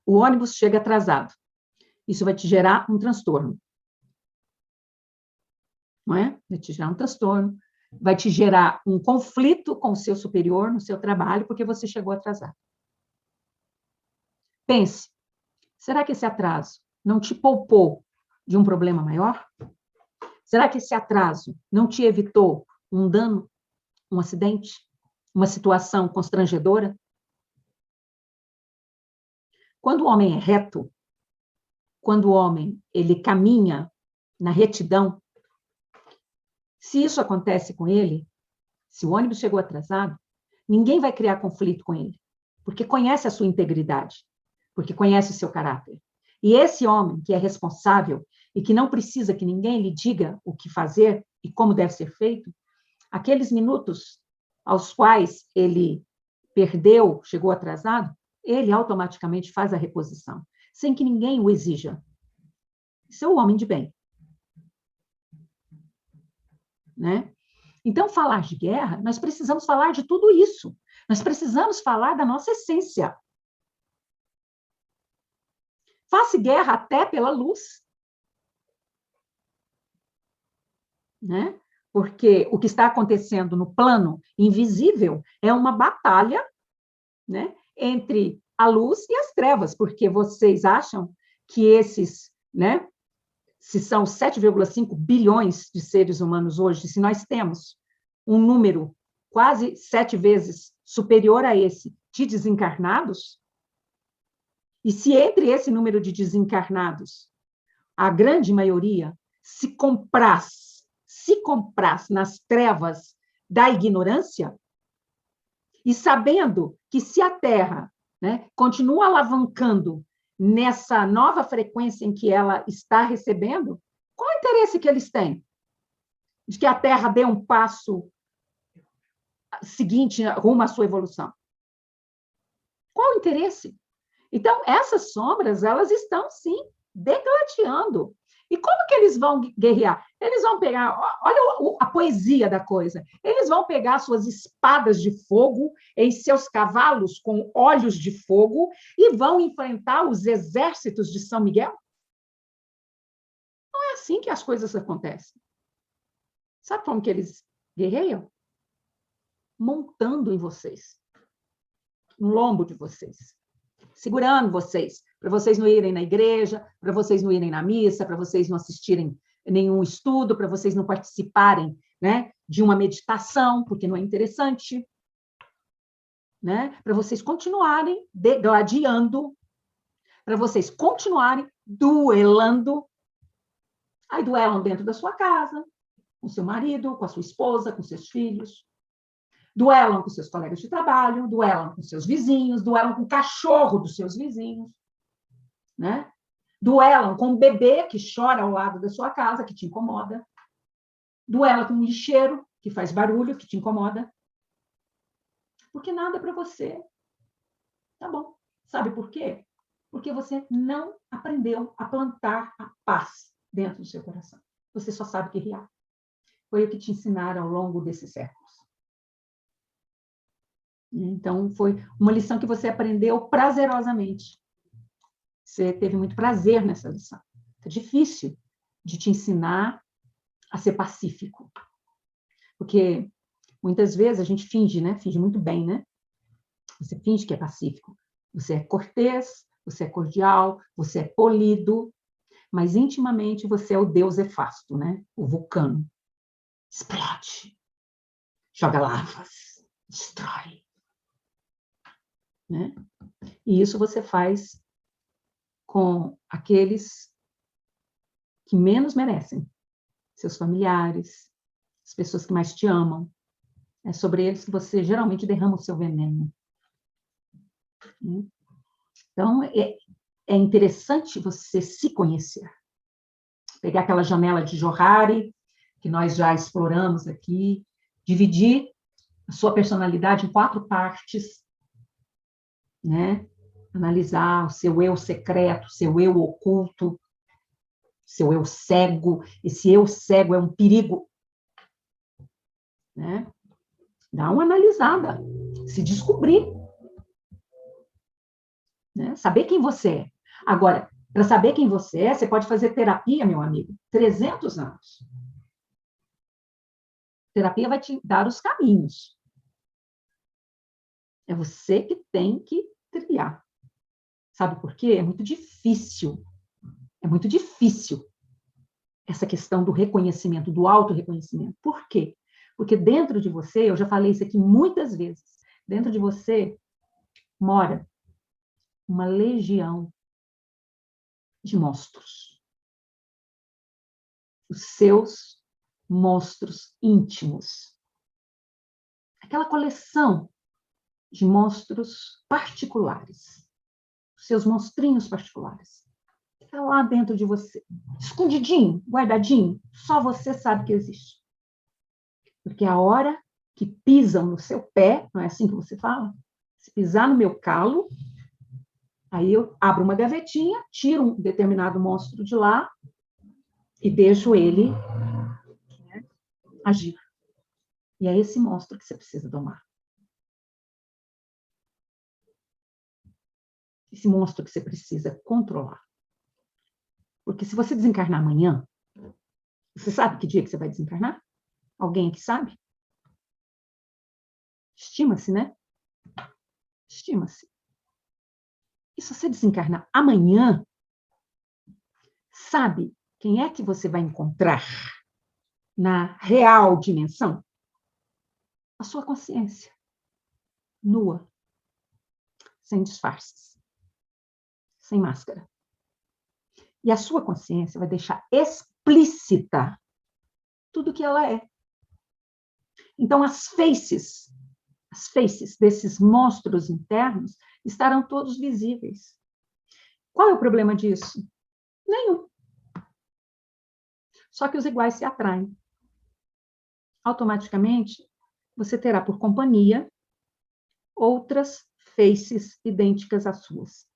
O ônibus chega atrasado. Isso vai te gerar um transtorno. Não é? Vai te gerar um transtorno, vai te gerar um conflito com o seu superior no seu trabalho, porque você chegou atrasado. Pense, será que esse atraso não te poupou de um problema maior? Será que esse atraso não te evitou um dano, um acidente, uma situação constrangedora? Quando o homem é reto, quando o homem ele caminha na retidão, se isso acontece com ele, se o ônibus chegou atrasado, ninguém vai criar conflito com ele, porque conhece a sua integridade, porque conhece o seu caráter. E esse homem que é responsável e que não precisa que ninguém lhe diga o que fazer e como deve ser feito, aqueles minutos aos quais ele perdeu, chegou atrasado, ele automaticamente faz a reposição, sem que ninguém o exija. Isso é o homem de bem. Né? Então, falar de guerra, nós precisamos falar de tudo isso. Nós precisamos falar da nossa essência. Faça guerra até pela luz. Né? Porque o que está acontecendo no plano invisível é uma batalha, né, entre a luz e as trevas, porque vocês acham que esses, né, se são 7,5 bilhões de seres humanos hoje, se nós temos um número quase 7 vezes superior a esse de desencarnados, e se entre esse número de desencarnados, a grande maioria se compraz nas trevas da ignorância, e sabendo que se a Terra, né, continua alavancando nessa nova frequência em que ela está recebendo, qual o interesse que eles têm? De que a Terra dê um passo seguinte rumo à sua evolução? Qual o interesse? Então, essas sombras, elas estão, sim, degladiando. E como que eles vão guerrear? Eles vão pegar, olha a poesia da coisa, eles vão pegar suas espadas de fogo em seus cavalos com olhos de fogo e vão enfrentar os exércitos de São Miguel? Não é assim que as coisas acontecem. Sabe como que eles guerreiam? Montando em vocês, no lombo de vocês, segurando vocês, para vocês não irem na igreja, para vocês não irem na missa, para vocês não assistirem nenhum estudo, para vocês não participarem, né, de uma meditação, porque não é interessante, né, para vocês continuarem degladiando, para vocês continuarem duelando. Aí duelam dentro da sua casa, com seu marido, com a sua esposa, com seus filhos. Duelam com seus colegas de trabalho, duelam com seus vizinhos, duelam com o cachorro dos seus vizinhos, né? Duelam com o bebê que chora ao lado da sua casa, que te incomoda. Duela com o lixeiro, que faz barulho, que te incomoda. Porque nada é para você. Tá bom. Sabe por quê? Porque você não aprendeu a plantar a paz dentro do seu coração. Você só sabe guerrear. Foi o que te ensinaram ao longo desses séculos. Então, foi uma lição que você aprendeu prazerosamente. Você teve muito prazer nessa lição. É difícil de te ensinar a ser pacífico. Porque muitas vezes a gente finge, né? Finge muito bem, né? Você finge que é pacífico. Você é cortês, você é cordial, você é polido, mas intimamente você é o deus Hefasto, né? O vulcano. Explode, joga lavas, destrói. Né? E isso você faz com aqueles que menos merecem, seus familiares, as pessoas que mais te amam. É sobre eles que você geralmente derrama o seu veneno. Então, é interessante você se conhecer. Pegar aquela janela de Johari, que nós já exploramos aqui, dividir a sua personalidade em 4 partes, né? Analisar o seu eu secreto, seu eu oculto, seu eu cego. Esse eu cego é um perigo, né? Dá uma analisada, se descobrir, né? Saber quem você é. Agora, para saber quem você é, você pode fazer terapia, meu amigo, 300 anos. Terapia vai te dar os caminhos. É você que tem que trilhar. Sabe por quê? É muito difícil. É muito difícil essa questão do reconhecimento, do autorreconhecimento. Por quê? Porque dentro de você, eu já falei isso aqui muitas vezes, dentro de você mora uma legião de monstros. Os seus monstros íntimos. Aquela coleção de monstros particulares. Os seus monstrinhos particulares. Está lá dentro de você. Escondidinho, guardadinho. Só você sabe que existe. Porque a hora que pisam no seu pé, não é assim que você fala? Se pisar no meu calo, aí eu abro uma gavetinha, tiro um determinado monstro de lá e deixo ele, né, agir. E é esse monstro que você precisa domar. Esse monstro que você precisa controlar. Porque se você desencarnar amanhã, você sabe que dia que você vai desencarnar? Alguém aqui sabe? Estima-se, né? Estima-se. E se você desencarnar amanhã, sabe quem é que você vai encontrar na real dimensão? A sua consciência. Nua. Sem disfarces. Sem máscara. E a sua consciência vai deixar explícita tudo o que ela é. Então, as faces desses monstros internos estarão todos visíveis. Qual é o problema disso? Nenhum. Só que os iguais se atraem. Automaticamente, você terá por companhia outras faces idênticas às suas.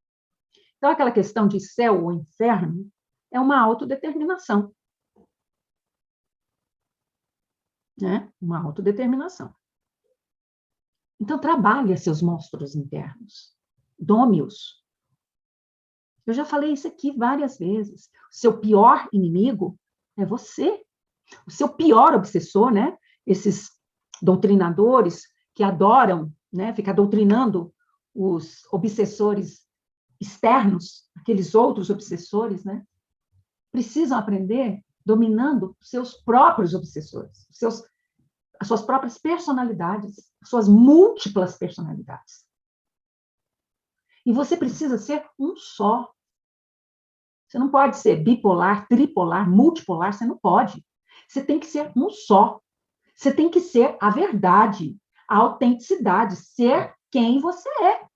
Então, aquela questão de céu ou inferno é uma autodeterminação. Né? Uma autodeterminação. Então, trabalhe seus monstros internos. Dome-os. Eu já falei isso aqui várias vezes. O seu pior inimigo é você. O seu pior obsessor, né? Esses doutrinadores que adoram, né, ficar doutrinando os obsessores externos, aqueles outros obsessores, né? Precisam aprender dominando seus próprios obsessores, as suas próprias personalidades, as suas múltiplas personalidades. E você precisa ser um só. Você não pode ser bipolar, tripolar, multipolar, você não pode. Você tem que ser um só. Você tem que ser a verdade, a autenticidade, ser quem você é.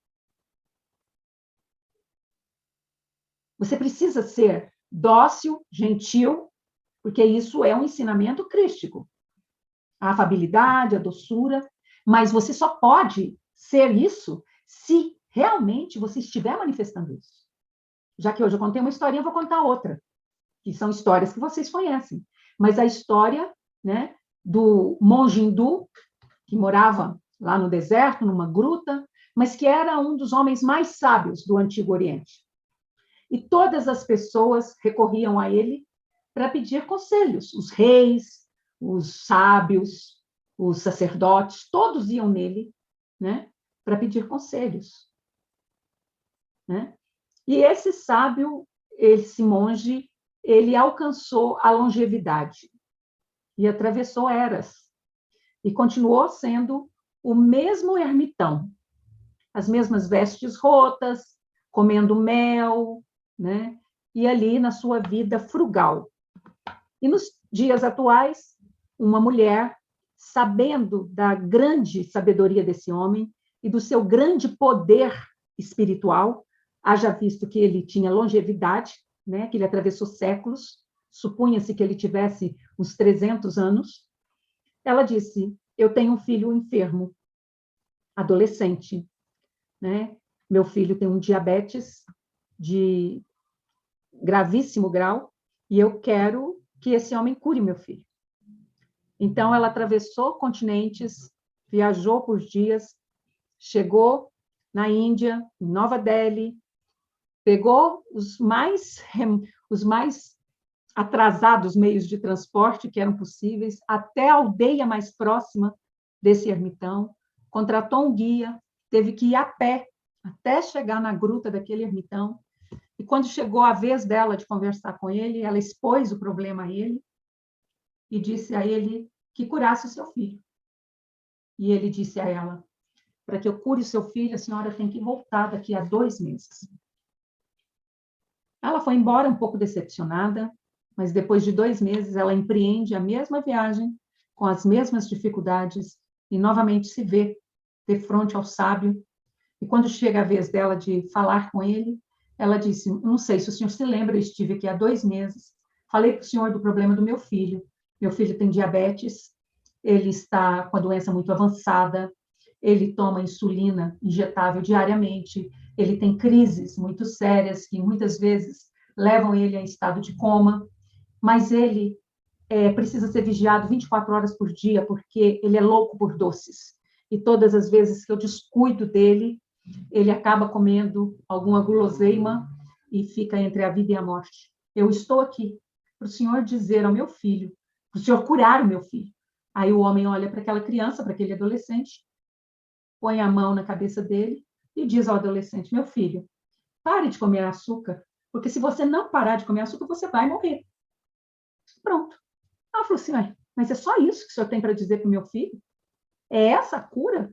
Você precisa ser dócil, gentil, porque isso é um ensinamento crístico. A afabilidade, a doçura, mas você só pode ser isso se realmente você estiver manifestando isso. Já que hoje eu contei uma historinha, eu vou contar outra, que são histórias que vocês conhecem. Mas a história, né, do monge hindu, que morava lá no deserto, numa gruta, mas que era um dos homens mais sábios do Antigo Oriente. E todas as pessoas recorriam a ele para pedir conselhos. Os reis, os sábios, os sacerdotes, todos iam nele, né, para pedir conselhos. Né? E esse sábio, esse monge, ele alcançou a longevidade e atravessou eras. E continuou sendo o mesmo ermitão, as mesmas vestes rotas, comendo mel, né? E ali na sua vida frugal. E nos dias atuais, uma mulher, sabendo da grande sabedoria desse homem e do seu grande poder espiritual, haja visto que ele tinha longevidade, né, que ele atravessou séculos, supunha-se que ele tivesse uns 300 anos, ela disse, eu tenho um filho enfermo, adolescente, né? Meu filho tem um diabetes de gravíssimo grau e eu quero que esse homem cure meu filho. Então, ela atravessou continentes, viajou por dias, chegou na Índia, em Nova Delhi, pegou os mais atrasados meios de transporte que eram possíveis, até a aldeia mais próxima desse ermitão, contratou um guia, teve que ir a pé até chegar na gruta daquele ermitão, e quando chegou a vez dela de conversar com ele, ela expôs o problema a ele e disse a ele que curasse o seu filho. E ele disse a ela, para que eu cure o seu filho, a senhora tem que voltar daqui a 2 meses. Ela foi embora um pouco decepcionada, mas depois de 2 meses ela empreende a mesma viagem, com as mesmas dificuldades, e novamente se vê de frente ao sábio. E quando chega a vez dela de falar com ele, ela disse, não sei se o senhor se lembra, eu estive aqui há 2 meses, falei para o senhor do problema do meu filho tem diabetes, ele está com a doença muito avançada, ele toma insulina injetável diariamente, ele tem crises muito sérias, que muitas vezes levam ele a estado de coma, mas ele precisa ser vigiado 24 horas por dia, porque ele é louco por doces. E todas as vezes que eu descuido dele, ele acaba comendo alguma guloseima e fica entre a vida e a morte. Eu estou aqui para o senhor dizer ao meu filho, para o senhor curar o meu filho. Aí o homem olha para aquela criança, para aquele adolescente, põe a mão na cabeça dele e diz ao adolescente, meu filho, pare de comer açúcar, porque se você não parar de comer açúcar, você vai morrer. Pronto. Ela falou assim, mas é só isso que o senhor tem para dizer para o meu filho? É essa a cura?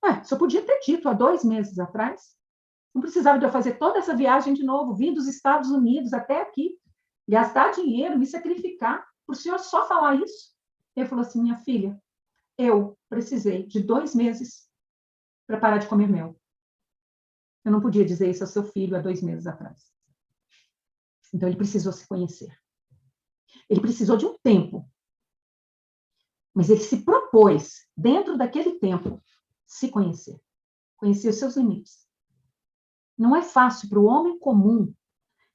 O senhor podia ter dito há 2 meses atrás. Não precisava de eu fazer toda essa viagem de novo, vir dos Estados Unidos até aqui, gastar dinheiro, me sacrificar, para o senhor só falar isso. Ele falou assim, minha filha, eu precisei de 2 meses para parar de comer mel. Eu não podia dizer isso ao seu filho há 2 meses atrás. Então, ele precisou se conhecer. Ele precisou de um tempo. Mas ele se propôs, dentro daquele tempo, se conhecer. Conhecer os seus limites. Não é fácil para o homem comum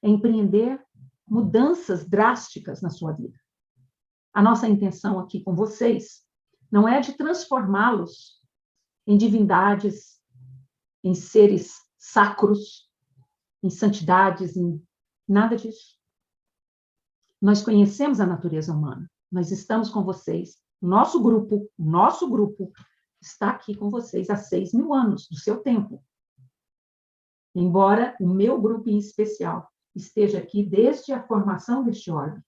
empreender mudanças drásticas na sua vida. A nossa intenção aqui com vocês não é de transformá-los em divindades, em seres sacros, em santidades, em nada disso. Nós conhecemos a natureza humana. Nós estamos com vocês. Nosso grupo está aqui com vocês há 6.000 anos do seu tempo. Embora o meu grupo em especial esteja aqui desde a formação deste orbe,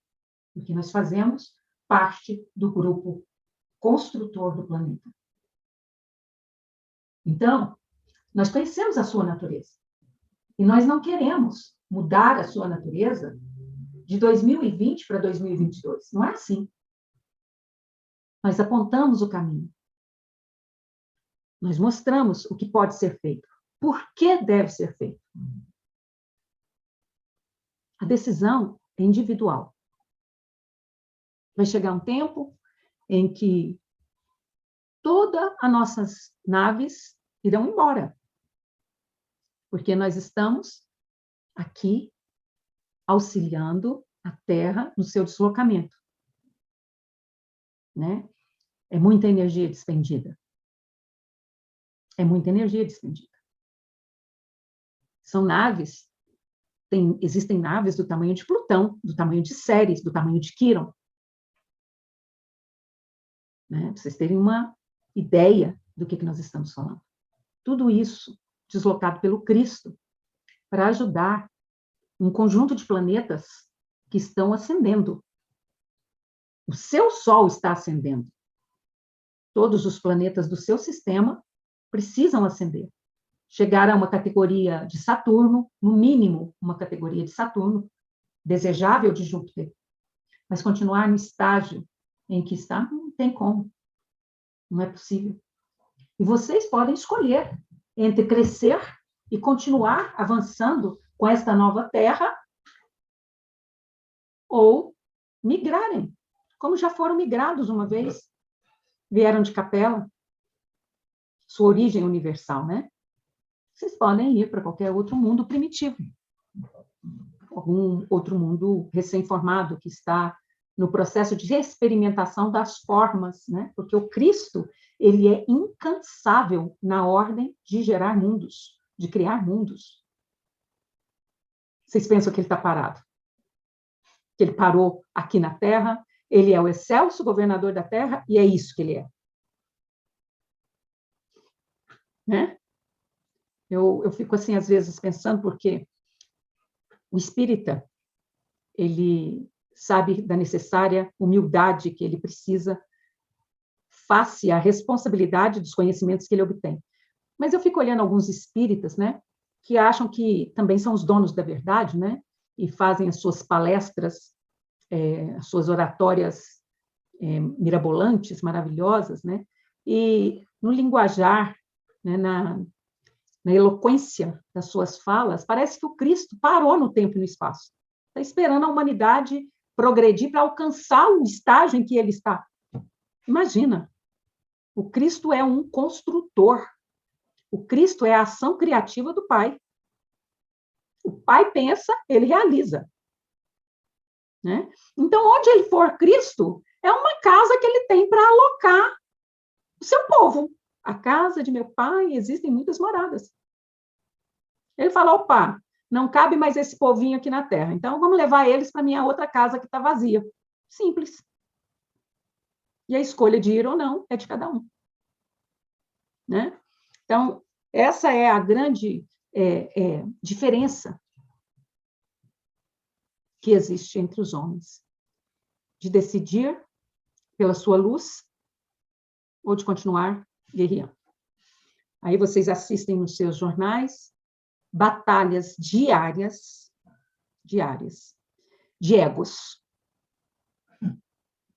porque nós fazemos parte do grupo construtor do planeta. Então, nós conhecemos a sua natureza. E nós não queremos mudar a sua natureza de 2020 para 2022. Não é assim. Nós apontamos o caminho. Nós mostramos o que pode ser feito. Por que deve ser feito? A decisão é individual. Vai chegar um tempo em que todas as nossas naves irão embora. Porque nós estamos aqui auxiliando a Terra no seu deslocamento. Né? É muita energia despendida. É muita energia despendida. São naves, existem naves do tamanho de Plutão, do tamanho de Ceres, do tamanho de Quirón. Né? Para vocês terem uma ideia do que nós estamos falando. Tudo isso deslocado pelo Cristo para ajudar um conjunto de planetas que estão ascendendo. O seu Sol está ascendendo. Todos os planetas do seu sistema precisam ascender. Chegar a uma categoria de Saturno, no mínimo uma categoria de Saturno, desejável de Júpiter, mas continuar no estágio em que está, não tem como. Não é possível. E vocês podem escolher entre crescer e continuar avançando com esta nova Terra ou migrarem, como já foram migrados uma vez, vieram de Capela, sua origem universal, né? Vocês podem ir para qualquer outro mundo primitivo, algum outro mundo recém-formado que está no processo de experimentação das formas, né? Porque o Cristo, ele é incansável na ordem de gerar mundos, de criar mundos. Vocês pensam que ele está parado? Que ele parou aqui na Terra, ele é o excelso governador da Terra, e é isso que ele é. Né? Eu fico assim, às vezes, pensando, porque o espírita, ele sabe da necessária humildade que ele precisa face à responsabilidade dos conhecimentos que ele obtém. Mas eu fico olhando alguns espíritas, né, que acham que também são os donos da verdade, né, e fazem as suas palestras, as suas oratórias mirabolantes, maravilhosas, né, e no linguajar, né, na eloquência das suas falas, parece que o Cristo parou no tempo e no espaço. Está esperando a humanidade progredir para alcançar o estágio em que ele está. Imagina, o Cristo é um construtor. O Cristo é a ação criativa do Pai. O Pai pensa, ele realiza. Né? Então, onde ele for Cristo, é uma casa que ele tem para alocar o seu povo. A casa de meu Pai, existem muitas moradas. Ele fala, opa, não cabe mais esse povinho aqui na terra, então vamos levar eles para a minha outra casa que está vazia. Simples. E a escolha de ir ou não é de cada um. Né? Então, essa é a grande diferença que existe entre os homens. De decidir pela sua luz ou de continuar guerreando. Aí vocês assistem nos seus jornais batalhas diárias de egos.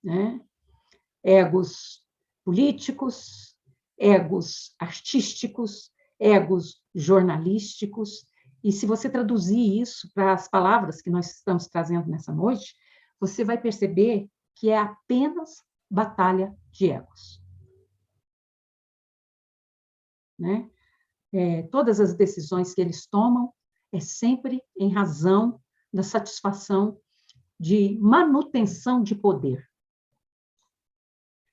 Né? Egos políticos, egos artísticos, egos jornalísticos. E se você traduzir isso para as palavras que nós estamos trazendo nessa noite, você vai perceber que é apenas batalha de egos. Né? Todas as decisões que eles tomam é sempre em razão da satisfação de manutenção de poder.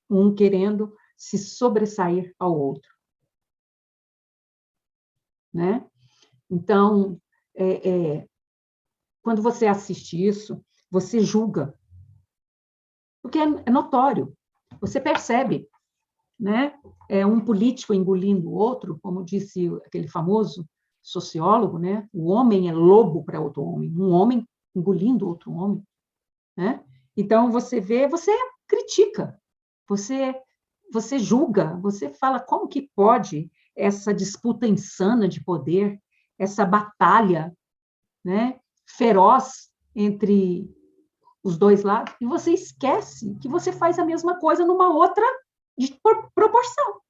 Um querendo se sobressair ao outro. Né? Então, quando você assiste isso, você julga. Porque é notório. Você percebe. Né? Um político engolindo o outro, como disse aquele famoso sociólogo, né? O homem é lobo para outro homem, um homem engolindo outro homem. Né? Então, você vê, você critica, você julga, você fala como que pode essa disputa insana de poder, essa batalha, né, feroz entre os dois lados, e você esquece que você faz a mesma coisa numa outra de proporção.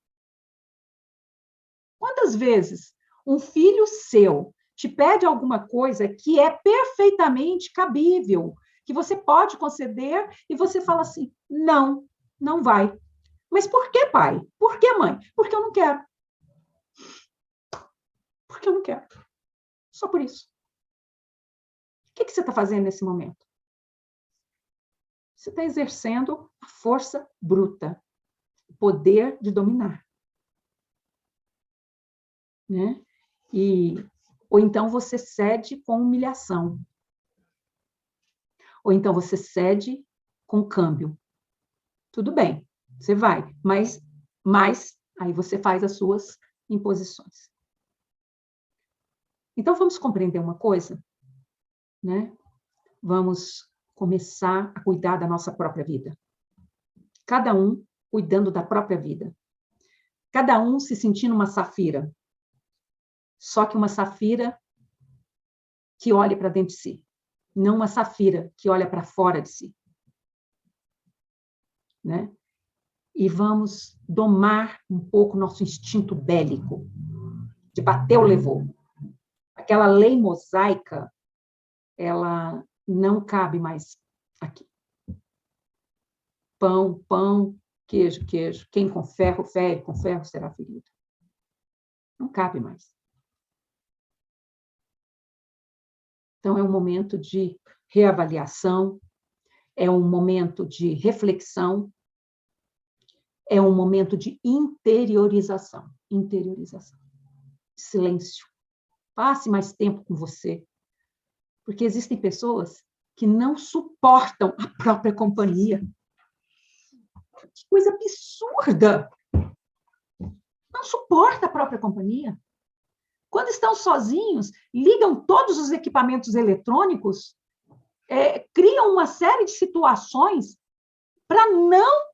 Quantas vezes um filho seu te pede alguma coisa que é perfeitamente cabível, que você pode conceder, e você fala assim, não, não vai. Mas por que, pai? Por que, mãe? Porque eu não quero. Porque eu não quero. Só por isso. O que você está fazendo nesse momento? Você está exercendo a força bruta, o poder de dominar. Né? Ou então você cede com humilhação. Ou então você cede com câmbio. Tudo bem, você vai, mas aí você faz as suas imposições. Então, vamos compreender uma coisa, né? Vamos começar a cuidar da nossa própria vida. Cada um cuidando da própria vida. Cada um se sentindo uma safira. Só que uma safira que olhe para dentro de si. Não uma safira que olha para fora de si. Né? E vamos domar um pouco nosso instinto bélico, de bateu, levou. Aquela lei mosaica, ela não cabe mais aqui. Pão, pão, queijo, queijo. Quem com ferro fere, com ferro será ferido. Não cabe mais. Então, é um momento de reavaliação, é um momento de reflexão, é um momento de interiorização, silêncio. Passe mais tempo com você, porque existem pessoas que não suportam a própria companhia. Que coisa absurda! Não suporta a própria companhia. Quando estão sozinhos, ligam todos os equipamentos eletrônicos, criam uma série de situações para não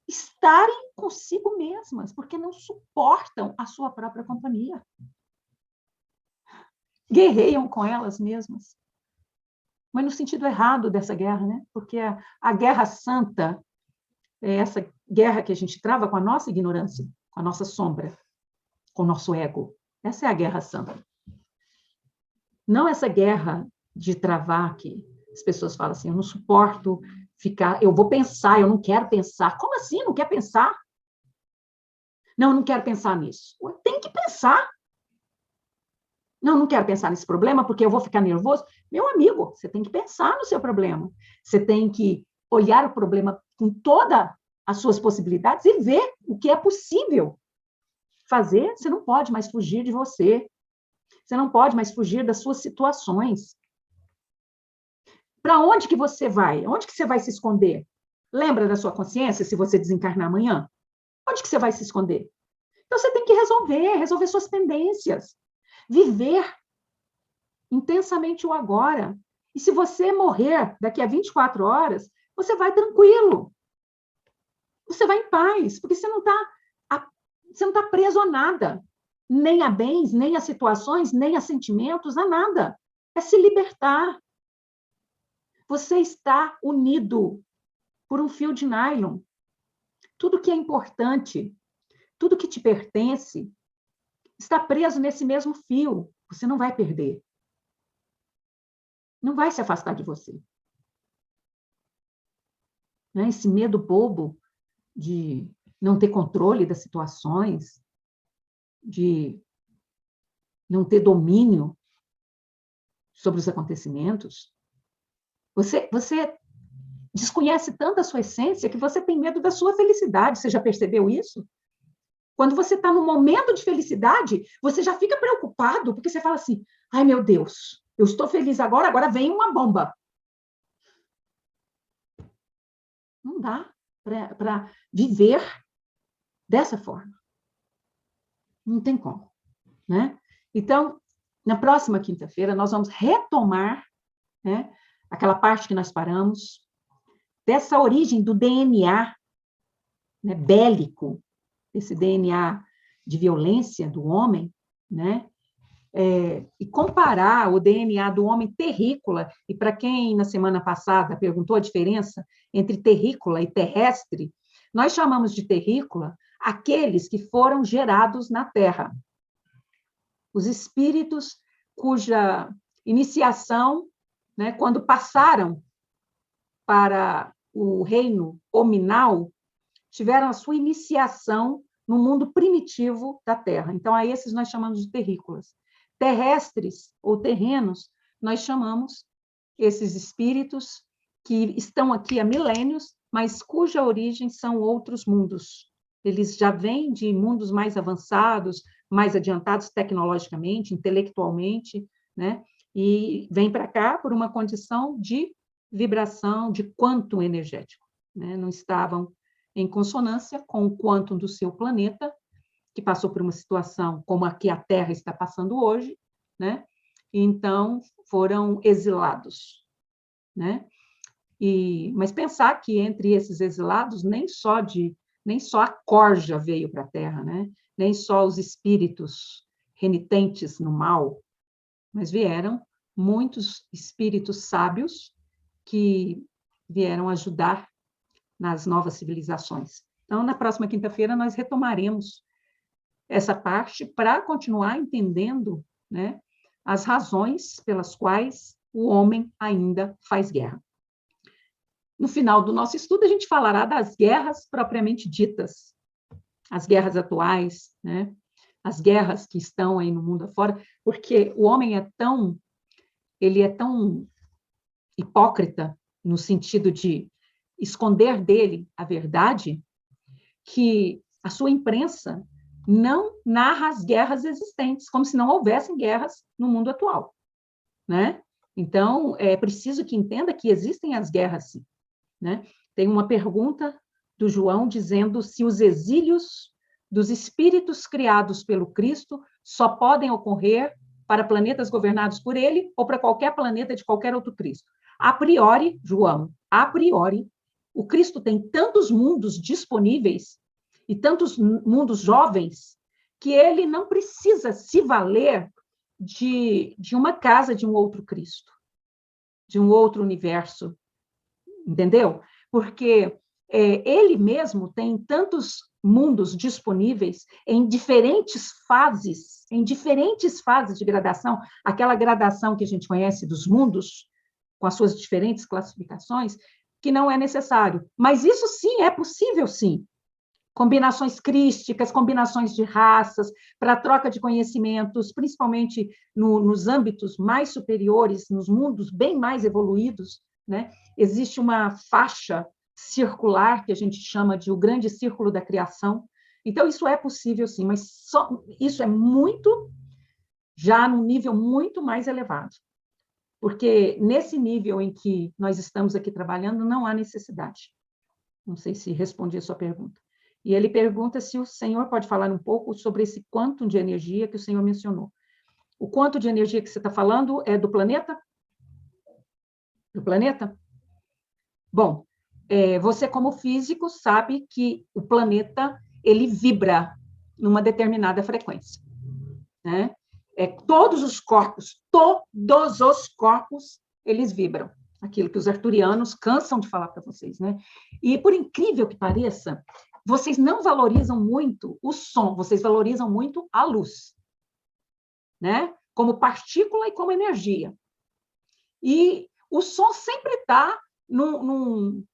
estarem consigo mesmas, porque não suportam a sua própria companhia. Guerreiam com elas mesmas. Mas no sentido errado dessa guerra, né? Porque a guerra santa é essa guerra que a gente trava com a nossa ignorância, com a nossa sombra, com o nosso ego. Essa é a guerra santa. Não essa guerra de travar que as pessoas falam assim, eu não suporto ficar, eu vou pensar, eu não quero pensar. Como assim? Não quer pensar? Não, eu não quero pensar nisso. Tem que pensar. Não, não quero pensar nesse problema porque eu vou ficar nervoso. Meu amigo, você tem que pensar no seu problema. Você tem que olhar o problema com todas as suas possibilidades e ver o que é possível fazer. Você não pode mais fugir de você. Você não pode mais fugir das suas situações. Para onde que você vai? Onde que você vai se esconder? Lembra da sua consciência se você desencarnar amanhã? Onde que você vai se esconder? Então, você tem que resolver suas pendências. Viver intensamente o agora. E se você morrer daqui a 24 horas, você vai tranquilo. Você vai em paz, porque você não está preso a nada. Nem a bens, nem a situações, nem a sentimentos, a nada. É se libertar. Você está unido por um fio de nylon. Tudo que é importante, tudo que te pertence, está preso nesse mesmo fio. Você não vai perder. Não vai se afastar de você. Né? Esse medo bobo de não ter controle das situações, de não ter domínio sobre os acontecimentos. Você desconhece tanto a sua essência que você tem medo da sua felicidade. Você já percebeu isso? Quando você está num momento de felicidade, você já fica preocupado, porque você fala assim, ai, meu Deus, eu estou feliz agora vem uma bomba. Não dá para viver dessa forma. Não tem como, né? Então, na próxima quinta-feira, nós vamos retomar, né, aquela parte que nós paramos, dessa origem do DNA, né, bélico, esse DNA de violência do homem, né? E comparar o DNA do homem terrícola, e para quem na semana passada perguntou a diferença entre terrícola e terrestre, nós chamamos de terrícola aqueles que foram gerados na Terra. Os espíritos cuja iniciação, né, quando passaram para o reino hominal, tiveram a sua iniciação no mundo primitivo da Terra. Então, a esses nós chamamos de terrícolas. Terrestres ou terrenos, nós chamamos esses espíritos que estão aqui há milênios, mas cuja origem são outros mundos. Eles já vêm de mundos mais avançados, mais adiantados tecnologicamente, intelectualmente, né? E vêm para cá por uma condição de vibração, de quantum energético, né? Não estavam em consonância com o quantum do seu planeta, que passou por uma situação como a que a Terra está passando hoje, né? E então foram exilados, né? Mas pensar que entre esses exilados nem só a corja veio para a Terra, né? Nem só os espíritos renitentes no mal, mas vieram muitos espíritos sábios que vieram ajudar nas novas civilizações. Então, na próxima quinta-feira, nós retomaremos essa parte para continuar entendendo, né, as razões pelas quais o homem ainda faz guerra. No final do nosso estudo, a gente falará das guerras propriamente ditas, as guerras atuais, né, as guerras que estão aí no mundo afora, porque o homem ele é tão hipócrita, no sentido de esconder dele a verdade, que a sua imprensa não narra as guerras existentes, como se não houvessem guerras no mundo atual, né? Então, é preciso que entenda que existem as guerras, sim, né? Tem uma pergunta do João dizendo se os exílios dos espíritos criados pelo Cristo só podem ocorrer para planetas governados por ele ou para qualquer planeta de qualquer outro Cristo. A priori, João, a priori, o Cristo tem tantos mundos disponíveis e tantos mundos jovens que ele não precisa se valer de uma casa de um outro Cristo, de um outro universo, entendeu? Porque ele mesmo tem tantos mundos disponíveis em diferentes fases de gradação, aquela gradação que a gente conhece dos mundos, com as suas diferentes classificações, que não é necessário. Mas isso sim é possível, sim. Combinações crísticas, combinações de raças, para troca de conhecimentos, principalmente nos âmbitos mais superiores, nos mundos bem mais evoluídos, né? Existe uma faixa circular, que a gente chama de o grande círculo da criação. Então, isso é possível, sim, mas isso é muito, já num nível muito mais elevado. Porque nesse nível em que nós estamos aqui trabalhando, não há necessidade. Não sei se respondi a sua pergunta. E ele pergunta se o senhor pode falar um pouco sobre esse quantum de energia que o senhor mencionou. O quantum de energia que você está falando é do planeta? Do planeta? Bom, você como físico sabe que o planeta ele vibra numa determinada frequência, né? Todos os corpos, eles vibram. Aquilo que os arturianos cansam de falar para vocês, né? E por incrível que pareça, vocês não valorizam muito o som, vocês valorizam muito a luz, né? Como partícula e como energia. E o som sempre está num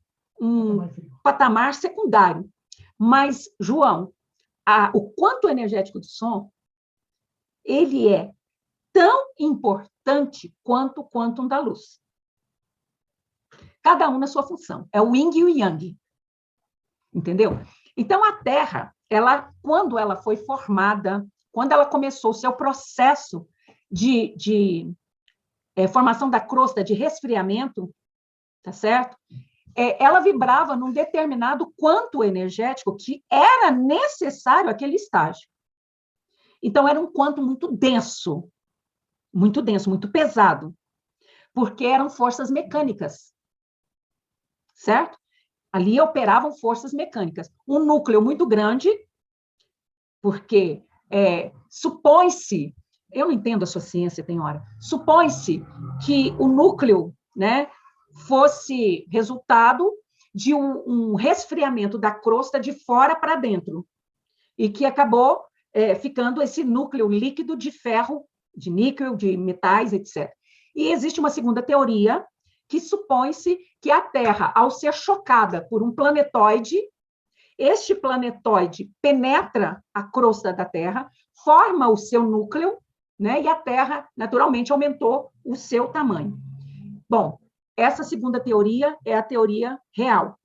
patamar secundário. Mas, João, o quanto energético do som, ele é tão importante quanto o quantum da luz. Cada um na sua função. É o yin e o yang. Entendeu? Então, a Terra, quando ela foi formada, quando ela começou o seu processo de formação da crosta, de resfriamento, tá certo? Ela vibrava num determinado quanto energético que era necessário aquele estágio. Então, era um quanto muito denso, muito pesado, porque eram forças mecânicas, certo? Ali operavam forças mecânicas. Um núcleo muito grande, porque supõe-se, eu não entendo a sua ciência, tem hora, supõe-se que o núcleo, né, fosse resultado de um resfriamento da crosta de fora para dentro, e que acabou ficando esse núcleo líquido de ferro, de níquel, de metais, etc. E existe uma segunda teoria, que supõe-se que a Terra, ao ser chocada por um planetoide, este planetoide penetra a crosta da Terra, forma o seu núcleo, né, e a Terra, naturalmente, aumentou o seu tamanho. Bom, essa segunda teoria é a teoria real,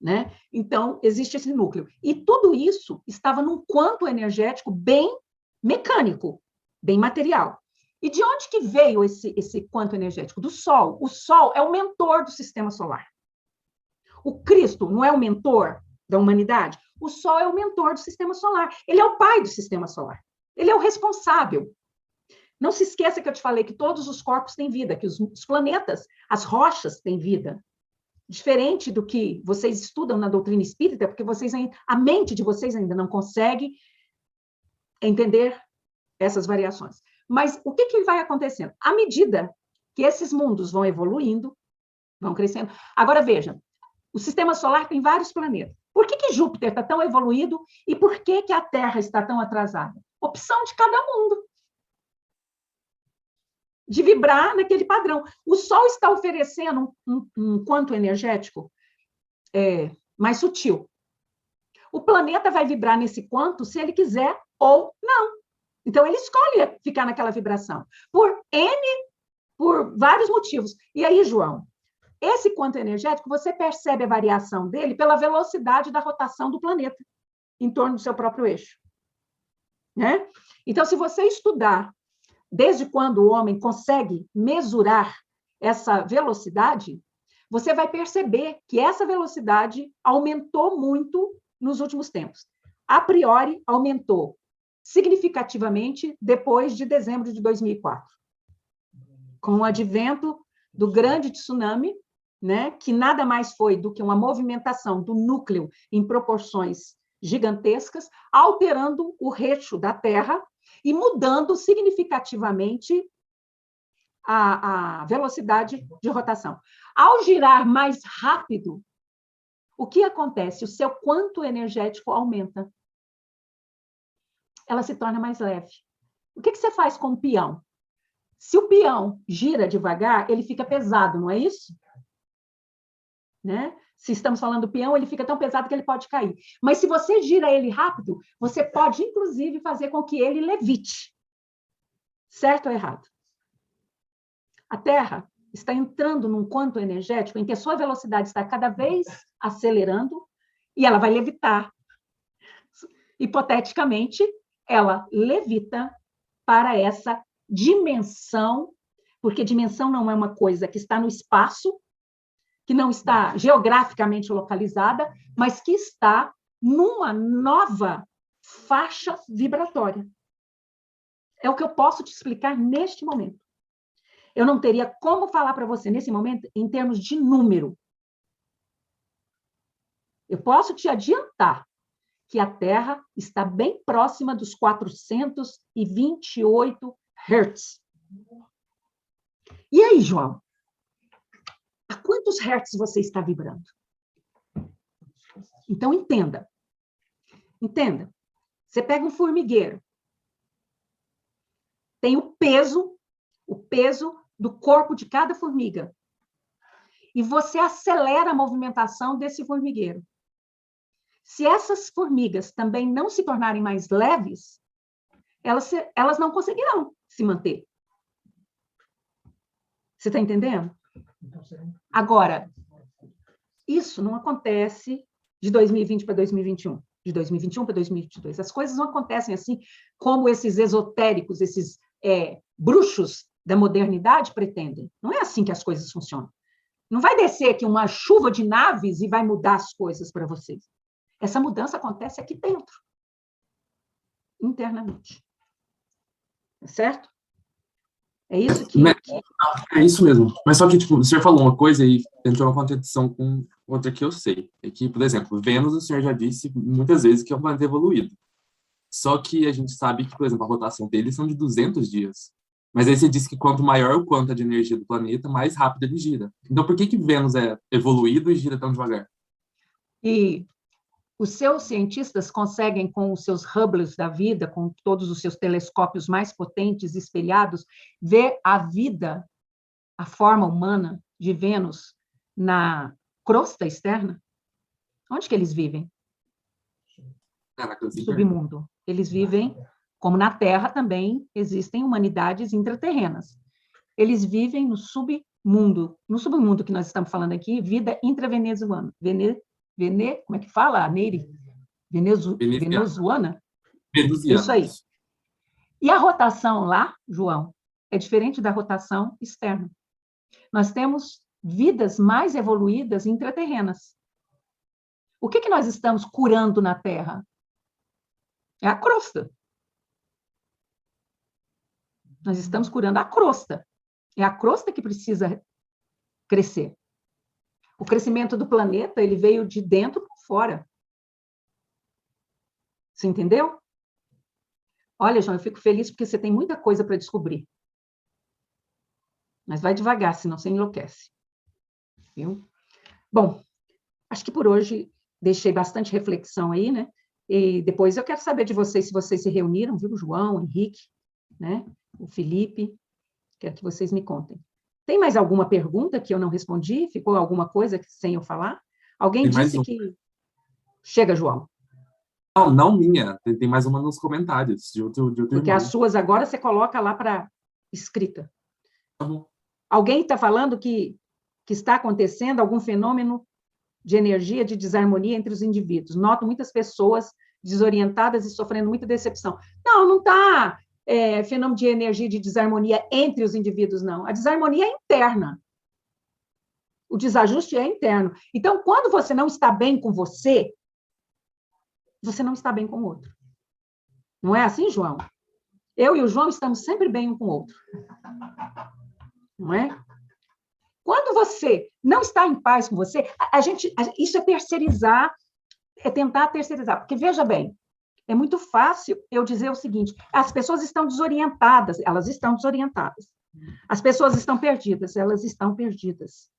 né? Então, existe esse núcleo. E tudo isso estava num quanto energético bem mecânico, bem material. E de onde que veio esse quanto energético? Do Sol. O Sol é o mentor do sistema solar. O Cristo não é o mentor da humanidade? O Sol é o mentor do sistema solar. Ele é o pai do sistema solar. Ele é o responsável. Não se esqueça que eu te falei que todos os corpos têm vida, que os planetas, as rochas têm vida. Diferente do que vocês estudam na doutrina espírita, porque a mente de vocês ainda não consegue entender essas variações. Mas o que vai acontecendo? À medida que esses mundos vão evoluindo, vão crescendo. Agora, veja, o sistema solar tem vários planetas. Por que Júpiter está tão evoluído e por que a Terra está tão atrasada? Opção de cada mundo. De vibrar naquele padrão. O Sol está oferecendo um quanto energético mais sutil. O planeta vai vibrar nesse quanto se ele quiser ou não. Então, ele escolhe ficar naquela vibração por vários motivos. E aí, João, esse quanto energético, você percebe a variação dele pela velocidade da rotação do planeta em torno do seu próprio eixo. Né? Então, se você estudar desde quando o homem consegue mesurar essa velocidade, você vai perceber que essa velocidade aumentou muito nos últimos tempos. A priori, aumentou significativamente depois de dezembro de 2004, com o advento do grande tsunami, né, que nada mais foi do que uma movimentação do núcleo em proporções gigantescas, alterando o recho da Terra e mudando significativamente a velocidade de rotação. Ao girar mais rápido, o que acontece? O seu quanto energético aumenta. Ela se torna mais leve. O que você faz com o peão? Se o peão gira devagar, ele fica pesado, não é isso? Né? Se estamos falando do peão, ele fica tão pesado que ele pode cair. Mas se você gira ele rápido, você pode, inclusive, fazer com que ele levite. Certo ou errado? A Terra está entrando num quanto energético em que a sua velocidade está cada vez acelerando e ela vai levitar. Hipoteticamente, ela levita para essa dimensão, porque dimensão não é uma coisa que está no espaço, que não está geograficamente localizada, mas que está numa nova faixa vibratória. É o que eu posso te explicar neste momento. Eu não teria como falar para você nesse momento em termos de número. Eu posso te adiantar que a Terra está bem próxima dos 428 Hz. E aí, João? A quantos Hz você está vibrando? Então, entenda. Entenda. Você pega um formigueiro. Tem o peso do corpo de cada formiga. E você acelera a movimentação desse formigueiro. Se essas formigas também não se tornarem mais leves, elas não conseguirão se manter. Você está entendendo? Agora, isso não acontece de 2020 para 2021, de 2021 para 2022. As coisas não acontecem assim como esses esotéricos, esses bruxos da modernidade pretendem. Não é assim que as coisas funcionam. Não vai descer aqui uma chuva de naves e vai mudar as coisas para vocês. Essa mudança acontece aqui dentro, internamente. Certo? É isso que... É isso mesmo. Mas só que, tipo, o senhor falou uma coisa e entrou uma contradição com outra que eu sei. É que, por exemplo, Vênus, o senhor já disse muitas vezes que é um planeta evoluído. Só que a gente sabe que, por exemplo, a rotação dele são de 200 dias. Mas aí você disse que quanto maior o quanto de energia do planeta, mais rápido ele gira. Então, por que Vênus é evoluído e gira tão devagar? E os seus cientistas conseguem, com os seus Hubbles da vida, com todos os seus telescópios mais potentes espelhados, ver a vida, a forma humana de Vênus na crosta externa? Onde que eles vivem? No submundo. Eles vivem, como na Terra também existem humanidades intraterrenas. Eles vivem no submundo. No submundo que nós estamos falando aqui, vida intravenezuana. Como é que fala, Neire? Venezuana? Isso aí. E a rotação lá, João, é diferente da rotação externa. Nós temos vidas mais evoluídas intraterrenas. O que nós estamos curando na Terra? É a crosta. Nós estamos curando a crosta. É a crosta que precisa crescer. O crescimento do planeta, ele veio de dentro para fora. Você entendeu? Olha, João, eu fico feliz porque você tem muita coisa para descobrir. Mas vai devagar, senão você enlouquece. Viu? Bom, acho que por hoje deixei bastante reflexão aí, né? E depois eu quero saber de vocês, se vocês se reuniram, viu? O João, o Henrique, né? O Felipe. Quero que vocês me contem. Tem mais alguma pergunta que eu não respondi? Ficou alguma coisa sem eu falar? Alguém disse que... Chega, João. Não minha. Tem mais uma nos comentários de outro Porque irmão. as suas agora você coloca lá para escrita. Tá bom. Alguém está falando que que está acontecendo algum fenômeno de energia, de desarmonia entre os indivíduos. Noto muitas pessoas desorientadas e sofrendo muita decepção. Não está fenômeno de energia, de desarmonia entre os indivíduos, não. A desarmonia é interna. O desajuste é interno. Então, quando você não está bem com você, você não está bem com o outro. Não é assim, João? Eu e o João estamos sempre bem um com o outro. Não é? Quando você não está em paz com você, isso é terceirizar, é tentar terceirizar. Porque, veja bem, é muito fácil eu dizer o seguinte, as pessoas estão desorientadas, elas estão desorientadas. As pessoas estão perdidas, elas estão perdidas.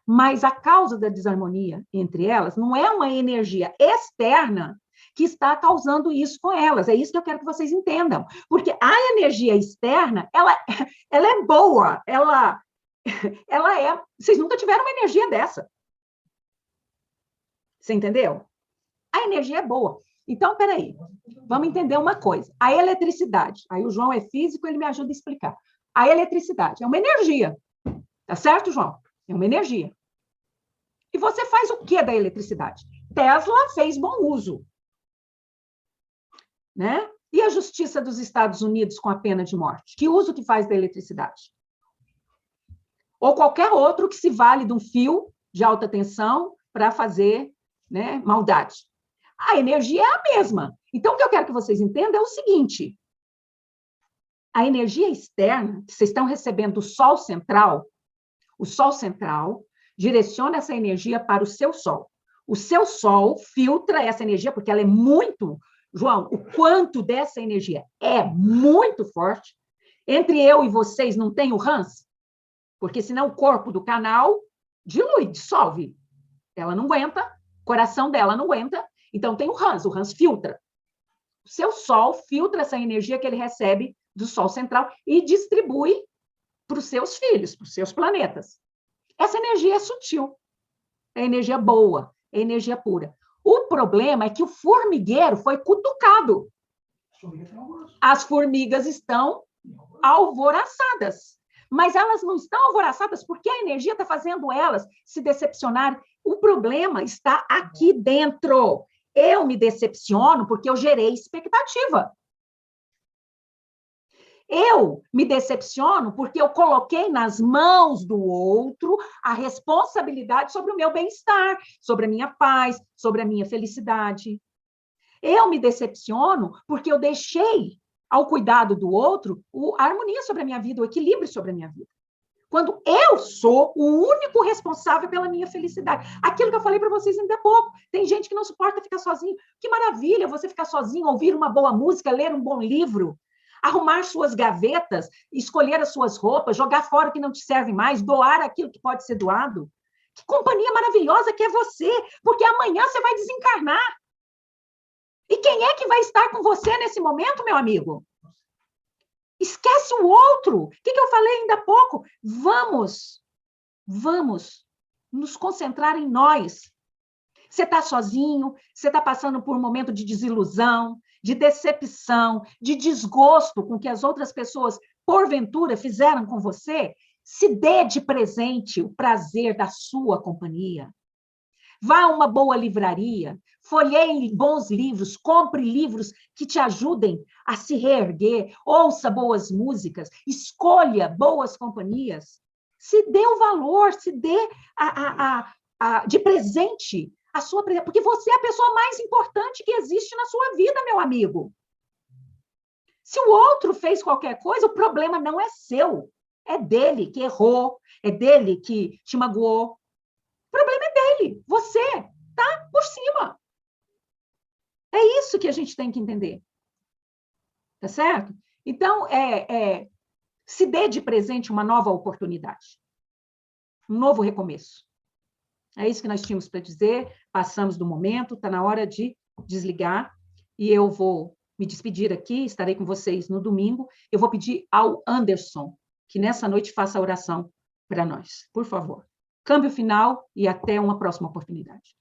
Mas a causa da desarmonia entre elas não é uma energia externa que está causando isso com elas. É isso que eu quero que vocês entendam. Porque a energia externa, ela é boa, ela é... Vocês nunca tiveram uma energia dessa. Você entendeu? A energia é boa. Então, peraí, vamos entender uma coisa. A eletricidade, aí o João é físico, ele me ajuda a explicar. A eletricidade é uma energia. Tá certo, João? É uma energia. E você faz o que da eletricidade? Tesla fez bom uso. Né? E a Justiça dos Estados Unidos com a pena de morte? Que uso que faz da eletricidade? Ou qualquer outro que se vale de um fio de alta tensão para fazer, né, maldade. A energia é a mesma. Então, o que eu quero que vocês entendam é o seguinte. A energia externa que vocês estão recebendo do Sol central, o Sol central direciona essa energia para o seu Sol. O seu Sol filtra essa energia, porque ela é muito... João, o quanto dessa energia é muito forte. Entre eu e vocês não tem o Hans? Porque senão o corpo do canal dilui, dissolve. Ela não aguenta, o coração dela não aguenta, então tem o Hans filtra. O seu Sol filtra essa energia que ele recebe do Sol central e distribui para os seus filhos, para os seus planetas. Essa energia é sutil, é energia boa, é energia pura. O problema é que o formigueiro foi cutucado. As formigas estão alvoroçadas. Mas elas não estão alvoroçadas porque a energia está fazendo elas se decepcionarem. O problema está aqui dentro. Eu me decepciono porque eu gerei expectativa. Eu me decepciono porque eu coloquei nas mãos do outro a responsabilidade sobre o meu bem-estar, sobre a minha paz, sobre a minha felicidade. Eu me decepciono porque eu deixei ao cuidado do outro a harmonia sobre a minha vida, o equilíbrio sobre a minha vida. Quando eu sou o único responsável pela minha felicidade. Aquilo que eu falei para vocês ainda há pouco. Tem gente que não suporta ficar sozinho. Que maravilha você ficar sozinho, ouvir uma boa música, ler um bom livro, arrumar suas gavetas, escolher as suas roupas, jogar fora o que não te serve mais, doar aquilo que pode ser doado. Que companhia maravilhosa que é você, porque amanhã você vai desencarnar. E quem é que vai estar com você nesse momento, meu amigo? Esquece o outro. O que eu falei ainda há pouco? Vamos nos concentrar em nós. Você está sozinho, você está passando por um momento de desilusão, de decepção, de desgosto com o que as outras pessoas, porventura, fizeram com você? Se dê de presente o prazer da sua companhia. Vá a uma boa livraria, folheie bons livros, compre livros que te ajudem a se reerguer, ouça boas músicas, escolha boas companhias. Se dê o valor, se dê de presente a sua presença, porque você é a pessoa mais importante que existe na sua vida, meu amigo. Se o outro fez qualquer coisa, o problema não é seu, é dele que errou, é dele que te magoou. O problema é dele, você está por cima. É isso que a gente tem que entender. Tá certo? Então, se dê de presente uma nova oportunidade, um novo recomeço. É isso que nós tínhamos para dizer, passamos do momento, está na hora de desligar, e eu vou me despedir aqui, estarei com vocês no domingo. Eu vou pedir ao Anderson que nessa noite faça a oração para nós, por favor. Câmbio final e até uma próxima oportunidade.